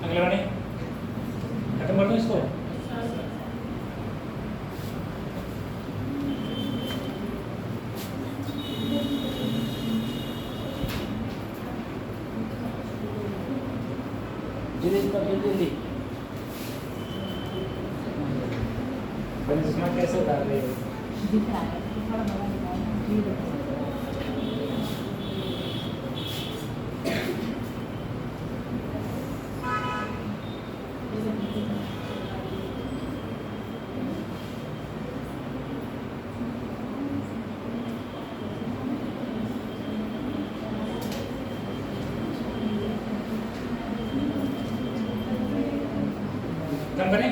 अगले वाले खत्म कर दो इसको। जल्दी जल्दी इसमें कैसे उतार रहे हो? दिख रहा है थोड़ा बड़ा दिख रहा है। कम करें।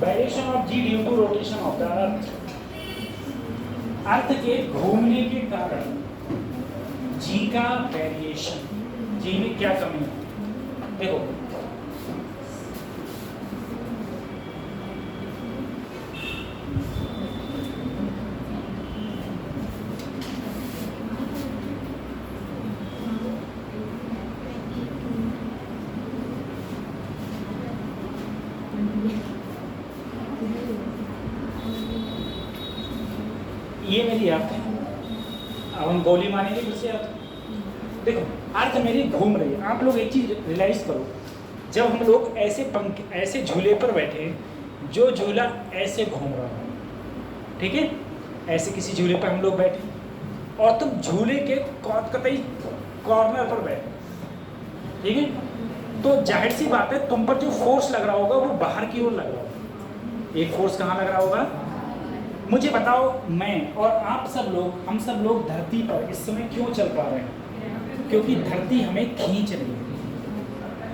Variation of G due to rotation of the earth। अर्थ के घूमने के कारण G का वेरिएशन, G में क्या कमी है? देखो ये मेरी अर्थ है। अब हम गोली मारेंगे फिर से अर्थ। देखो अर्थ मेरी घूम रही है। आप लोग एक चीज़ रियलाइज़ करो, जब हम लोग ऐसे झूले पर बैठे, जो झूला ऐसे घूम रहा हो, ठीक है, ऐसे किसी झूले पर हम लोग बैठे और तुम झूले के कतई कॉर्नर पर बैठे, ठीक है, तो जाहिर सी बात है तुम पर जो फोर्स लग रहा होगा वो बाहर की ओर लग रहा होगा। एक फोर्स कहाँ लग रहा होगा? मुझे बताओ, मैं और आप सब लोग, हम सब लोग धरती पर इस समय क्यों चल पा रहे हैं? क्योंकि धरती हमें खींच रही है,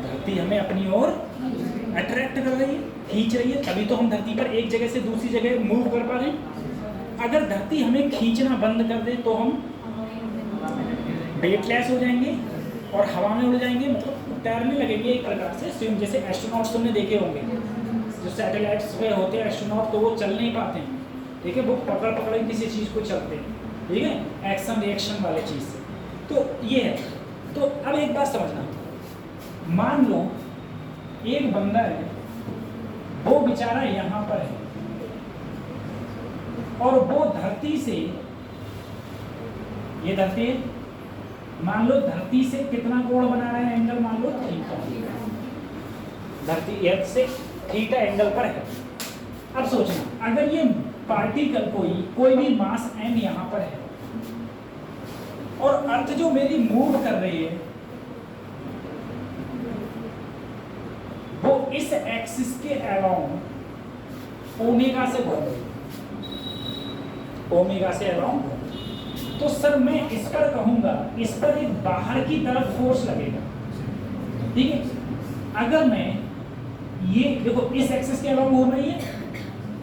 धरती हमें अपनी ओर अट्रैक्ट कर रही है, खींच रही है, तभी तो हम धरती पर एक जगह से दूसरी जगह मूव कर पा रहे हैं। अगर धरती हमें खींचना बंद कर दे तो हम वेटलेस हो जाएंगे और हवा में उड़ जाएंगे, मतलब तैरने लगेंगे एक प्रकार से, स्विम, जैसे एस्ट्रोनॉट्स तुमने देखे होंगे, जो सैटेलाइट्स पे होते हैं एस्ट्रोनॉट, तो वो चल नहीं पाते हैं, ठीक है, वो पकड़ किसी चीज़ को चलते हैं, ठीक है, एक्शन रिएक्शन वाले चीज़ से। तो ये है। तो अब एक बात समझना, मान लो एक बंदा है, वो बेचारा यहाँ पर है और वो धरती से, ये धरती है, मान लो धरती से कितना कोण बना रहा है एंगल, मान लो थीटा, धरती अर्थ से थीटा एंगल पर है। अब सोचना, अगर ये पार्टिकल कोई भी मास m यहाँ पर है और अर्थ जो मेरी मूव कर रही है वो इस एक्सिस के अलोंग ओमेगा से घूम रही है, ओमेगा से अलोंग, तो सर मैं इस पर कहूंगा, इस पर एक बाहर की तरफ फोर्स लगेगा, ठीक है। अगर मैं ये देखो इस एक्सिस के अलोंग घूम रही है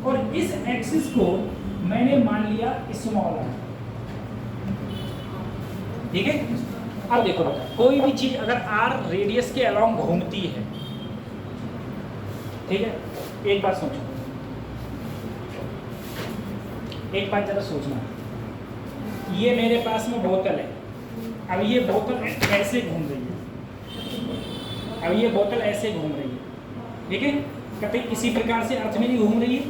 और इस एक्सिस को मैंने मान लिया स्मॉल r, ठीक है। अब देखो बेटा, कोई भी चीज अगर r रेडियस के अलोंग घूमती है, ठीक है, एक बात सोचो, एक बात जरा सोचना, ये मेरे पास में बोतल है, अब ये बोतल ऐसे घूम रही है, अब ये बोतल ऐसे घूम रही है, ठीक है, कभी इसी प्रकार से अर्थ में नहीं घूम रही है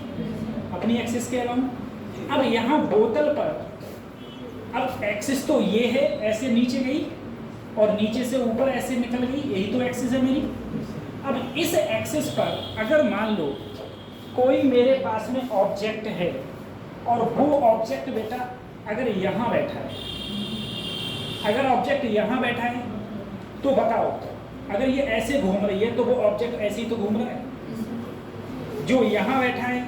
अपनी एक्सिस के अलावा। अब यहाँ बोतल पर, अब एक्सिस तो ये है, ऐसे नीचे गई और नीचे से ऊपर ऐसे निकल गई, यही तो एक्सिस है मेरी। अब इस एक्सिस पर अगर मान लो कोई मेरे पास में ऑब्जेक्ट है और वो ऑब्जेक्ट बेटा अगर यहाँ बैठा है, अगर ऑब्जेक्ट यहाँ बैठा है तो बताओ, अगर ये ऐसे घूम रही है तो वो ऑब्जेक्ट ऐसे ही तो घूम रहा है, जो यहाँ बैठा है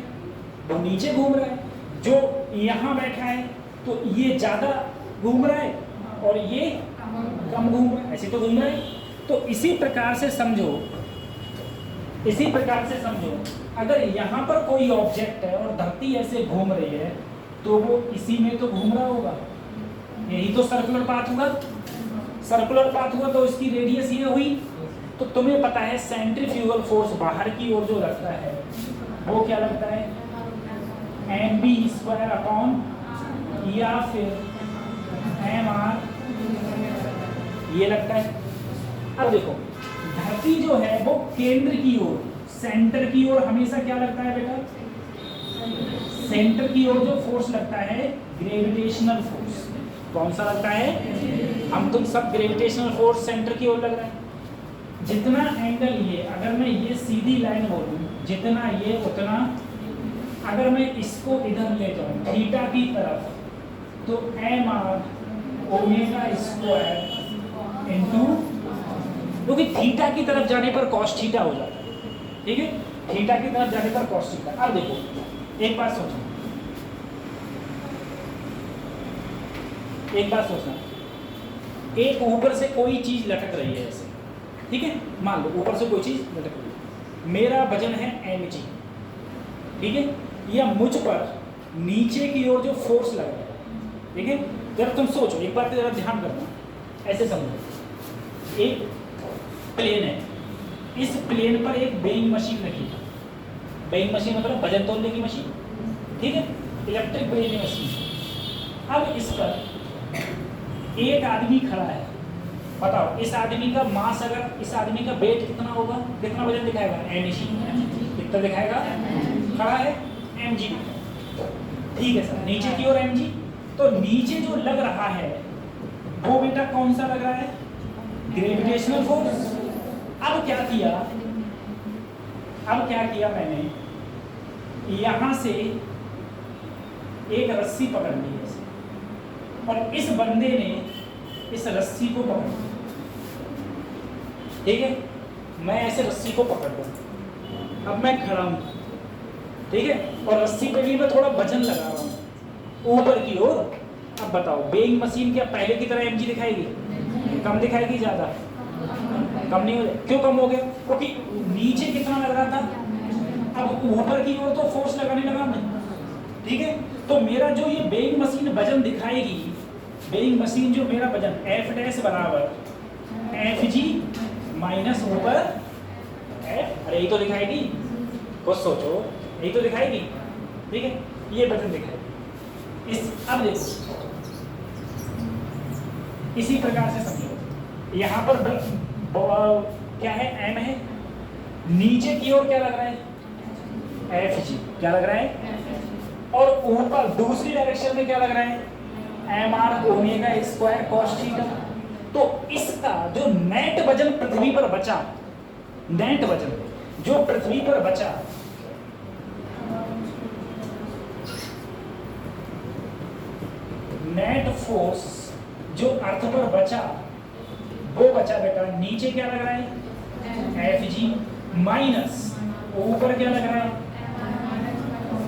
वो नीचे घूम रहा है, जो यहाँ बैठा है तो ये ज़्यादा घूम रहा है और ये कम घूम रहा है, ऐसे तो घूम रहा है। तो इसी प्रकार से समझो, इसी प्रकार से समझो, अगर यहाँ पर कोई ऑब्जेक्ट है और धरती ऐसे घूम रही है तो वो इसी में तो घूम रहा होगा, यही तो सर्कुलर पाथ हुआ, सर्कुलर पाथ हुआ तो इसकी रेडियस ये हुई। तो तुम्हें पता है सेंट्रीफ्यूगल फोर्स बाहर की ओर जो लगता है वो क्या लगता है, mv² अपॉन या फिर mr, ये लगता है। अब देखो धरती जो है वो केंद्र की ओर, सेंटर की ओर हमेशा क्या लगता है बेटा, सेंटर की ओर जो फोर्स लगता है ग्रेविटेशनल फोर्स, कौन सा लगता है, हम तुम सब ग्रेविटेशनल फोर्स सेंटर की ओर लग रहा है। जितना एंगल ये, अगर मैं ये सीधी लाइन बोलूं, जितना ये उतना, अगर मैं इसको इधर ले जाऊं थीटा की तरफ तो mr ω² इनटू, क्योंकि थीटा की तरफ जाने पर cos थीटा हो जाता है, ठीक है, थीटा की तरफ जाने पर cos थीटा। अब देखो एक बात सोचो, एक बात सोचना, एक ऊपर से कोई चीज लटक रही है ऐसे, ठीक है, मान लो ऊपर से कोई चीज लटक रही है, मेरा वजन है mg, ठीक है, या मुझ पर नीचे की ओर जो फोर्स लग रहा है, ठीक है। जरा तुम सोचो, एक बात जरा ध्यान करना, ऐसे समझो, एक प्लेन है, इस प्लेन पर एक वेइंग मशीन रखी है, वेइंग मशीन मतलब वजन तोलने की मशीन, ठीक है, इलेक्ट्रिक वेइंग मशीन। अब इस पर एक आदमी खड़ा है, बताओ इस आदमी का मास, अगर इस आदमी का वेट कितना होगा, कितना वजन दिखाएगा, mg, कितना दिखाएगा, खड़ा है mg, ठीक है सर, नीचे की ओर mg, तो नीचे जो लग रहा है वो बेटा कौन सा लग रहा है? Gravitational force. अब क्या किया मैंने, यहां से एक रस्सी पकड़ ली ऐसे, और इस बंदे ने इस रस्सी को पकड़ लिया, ठीक है? मैं ऐसे रस्सी को पकड़ लूं, अब मैं खड़ा हूं, ठीक है? और रस्सी पे भी मैं थोड़ा वजन लगा रहा हूं ऊपर की ओर। अब बताओ, वेइंग मशीन क्या पहले की तरह mg दिखाएगी? कम दिखाएगी, ज्यादा? कम नहीं हो गया। क्यों कम हो गया? क्योंकि नीचे कितना लग रहा था, अब ऊपर की ओर तो फोर्स लगाने लगा मैं, ठीक है? तो मेरा जो ये वेइंग मशीन वजन दिखाएगी, वेइंग मशीन जो मेरा वजन F डैश बराबर Fg माइनस ऊपर F, अरे यही तो दिखाएगी, कुछ सोचो, यही तो दिखाएगी, ठीक है? ये वजन दिखाएगी। अब देखो, इसी प्रकार से समझो, यहाँ पर क्या है? m है, नीचे की ओर क्या लग रहा है? Fg, क्या लग रहा है? और ऊपर दूसरी डायरेक्शन में क्या लग रहा है? mr omega square cos theta. तो इसका जो नेट वजन पृथ्वी पर बचा, नेट वजन जो पृथ्वी पर बचा, नेट फोर्स जो अर्थ पर बचा, वो बचा बेटा, नीचे क्या लग रहा है? Fg माइनस ऊपर क्या लग रहा है?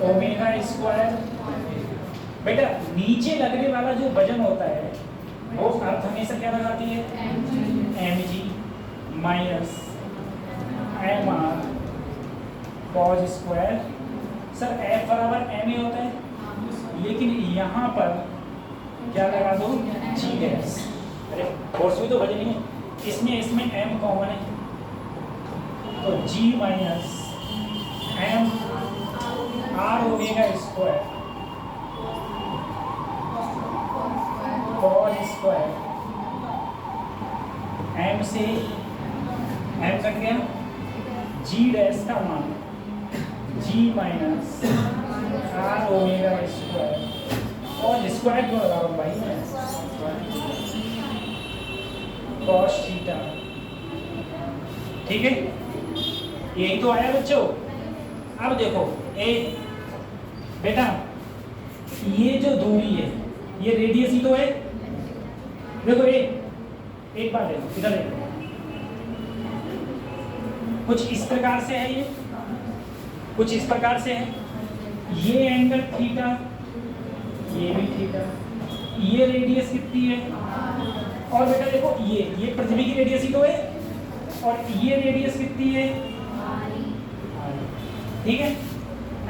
Omega square. बेटा नीचे लगने वाला जो वजन होता है वो अर्थ हमेशा क्या लगाती है? mg minus mr cos square. Sir F बराबर m ही होता है, लेकिन यहाँ पर क्या लगा दो? g dash. अरे फोर्स भी तो वजन ही है, इसमें m कॉमन है, तो g minus m r omega square cos square, m से m कट गया, g डैश का मान g minus r omega square, और स्क्वायर क्यों लगा रहा हूँ भाई मैं? cos थीटा, ठीक है? यही तो आया बच्चों। अब देखो बेटा, ये जो दूरी है, ये रेडियस ही तो है। देखो एक बार देखो, इधर देखो, कुछ इस प्रकार से है, ये कुछ इस प्रकार से है, ये एंगल थीटा, ये भी थीटा, ये रेडियस कितनी है? और बेटा देखो, ये पृथ्वी की रेडियस ही तो है, और ये रेडियस कितनी है? ठीक है?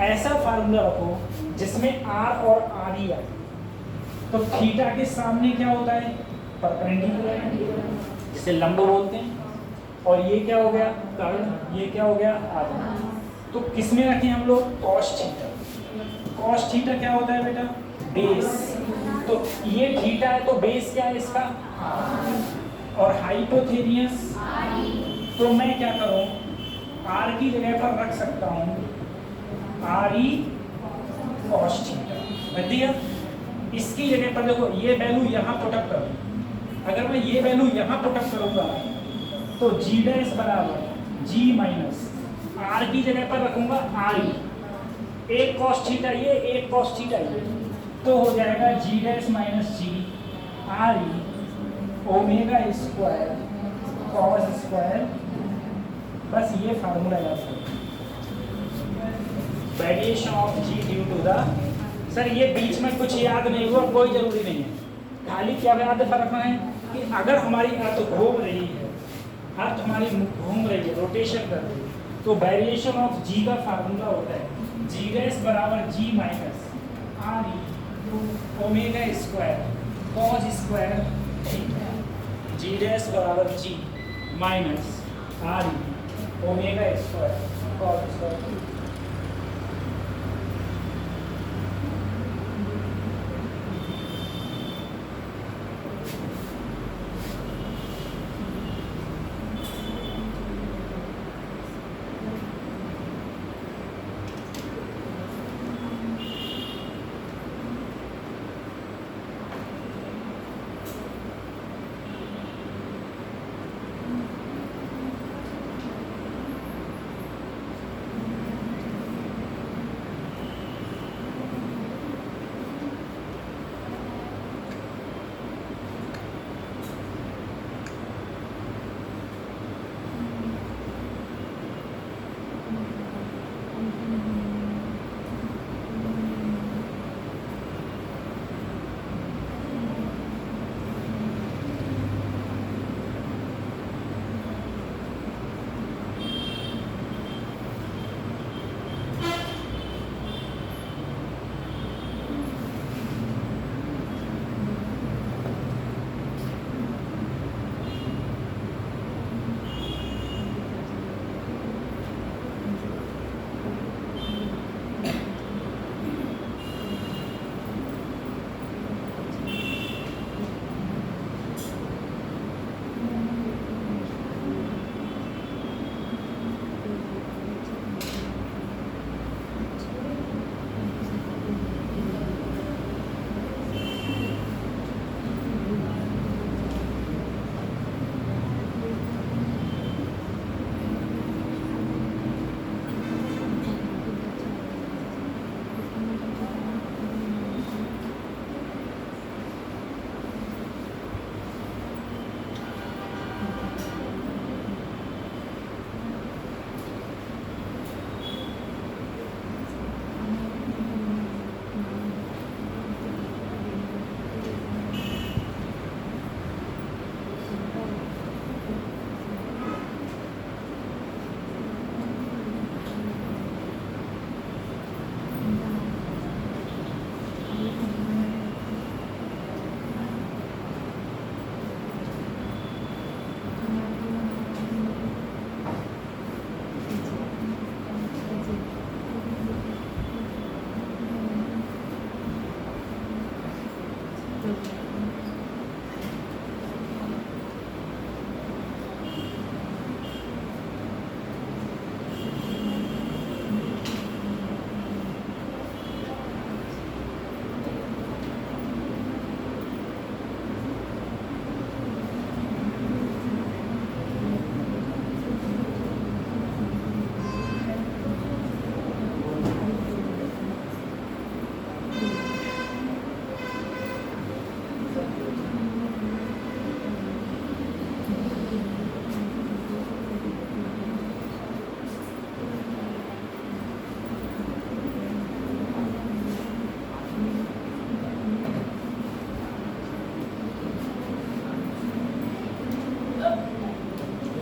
ऐसा फार्मूला रखो जिसमें r और r ही आए, तो थीटा के सामने क्या होता है? परपेंडिकुलर, जिसे लंब बोलते हैं, और ये क्या हो गया? कर्ण। ये क्या हो गया? आधा। तो किसमें रखें हम लोग? cos theta. cos थीटा क्या होता है बेटा? बेस। तो ये थीटा है, तो बेस क्या है इसका? और हाइपोथेनियस, तो मैं क्या करूं? r की जगह पर रख सकता हूं re cos थीटा, रख दिया। इसकी जगह पर देखो, ये वैल्यू यहाँ पुटअप करूँ, अगर मैं ये वैल्यू यहाँ पुटअप करूँगा तो g डैश बराबर g माइनस r की जगह पर रखूँगा re, एक cos थीटा ये, एक cos थीटा ये, तो हो जाएगा g dash minus g re omega square cos square. बस ये फार्मूला याद करो, variation of g due to the. Sir ये बीच में कुछ याद नहीं हुआ, कोई जरूरी नहीं है, खाली क्या याद रखना है कि अगर हमारी अर्थ घूम रही है, अर्थ हमारी घूम रही है, रोटेशन कर रही है, तो वेरिएशन ऑफ g का फार्मूला होता है g डैश बराबर g minus re omega square cos square theta, g dash बराबर g minus re omega square cos square.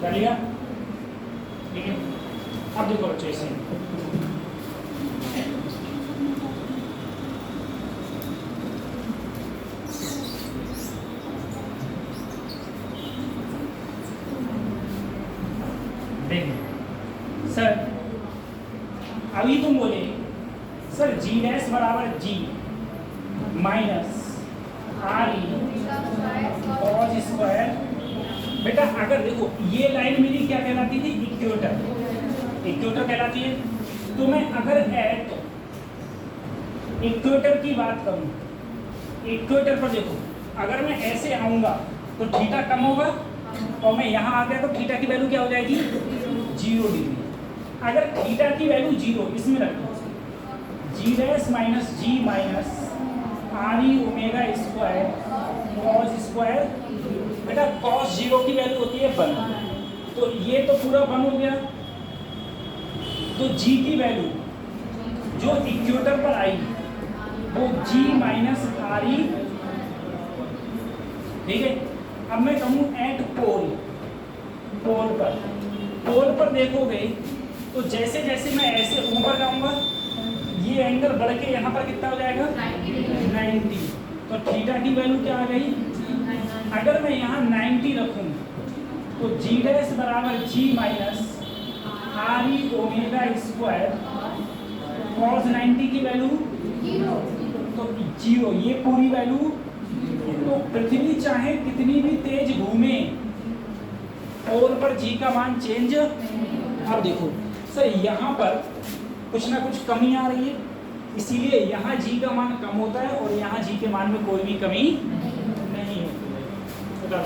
कर लिया, ठीक है। अब देखो बच्चों इसे देखिए सर, अभी तुम बोले सर जी डैश बराबर g minus R E cos square. बेटा अगर देखो ये लाइन मेरी क्या कहलाती थी, इक्वेटर, इक्वेटर कहलाती है। तो मैं अगर एट इक्वेटर की बात करूं, इक्वेटर पर देखो अगर मैं ऐसे आऊंगा तो थीटा कम होगा, और मैं यहाँ आ गया तो थीटा की वैल्यू क्या हो जाएगी, 0 डिग्री। अगर थीटा की वैल्यू 0 इसमें रखो, g dash minus g minus R E omega square cos square. बेटा कॉस 0 की वैल्यू होती है 1, तो ये तो पूरा 1 हो गया। तो जी की वैल्यू जो इक्वेटर पर आई वो जी माइनस आर ई, ठीक है। अब मैं कहूँ एट पोल, पोल पर देखोगे तो जैसे जैसे मैं ऐसे ऊपर जाऊंगा ये एंगल बढ़ के यहाँ पर कितना हो जाएगा, 90। तो थीटा की वैल्यू क्या आ गई, अगर मैं यहाँ 90 रखूँ तो जी डैश बराबर g minus R E omega square cos 90 की वैल्यू तो 0, ये पूरी वैल्यू। तो पृथ्वी चाहे कितनी भी तेज घूमे पोल पर जी का मान चेंज। अब देखो सर यहाँ पर कुछ ना कुछ कमी आ रही है, इसीलिए यहाँ जी का मान कम होता है और यहाँ जी के मान में कोई भी कमी नहीं होती है।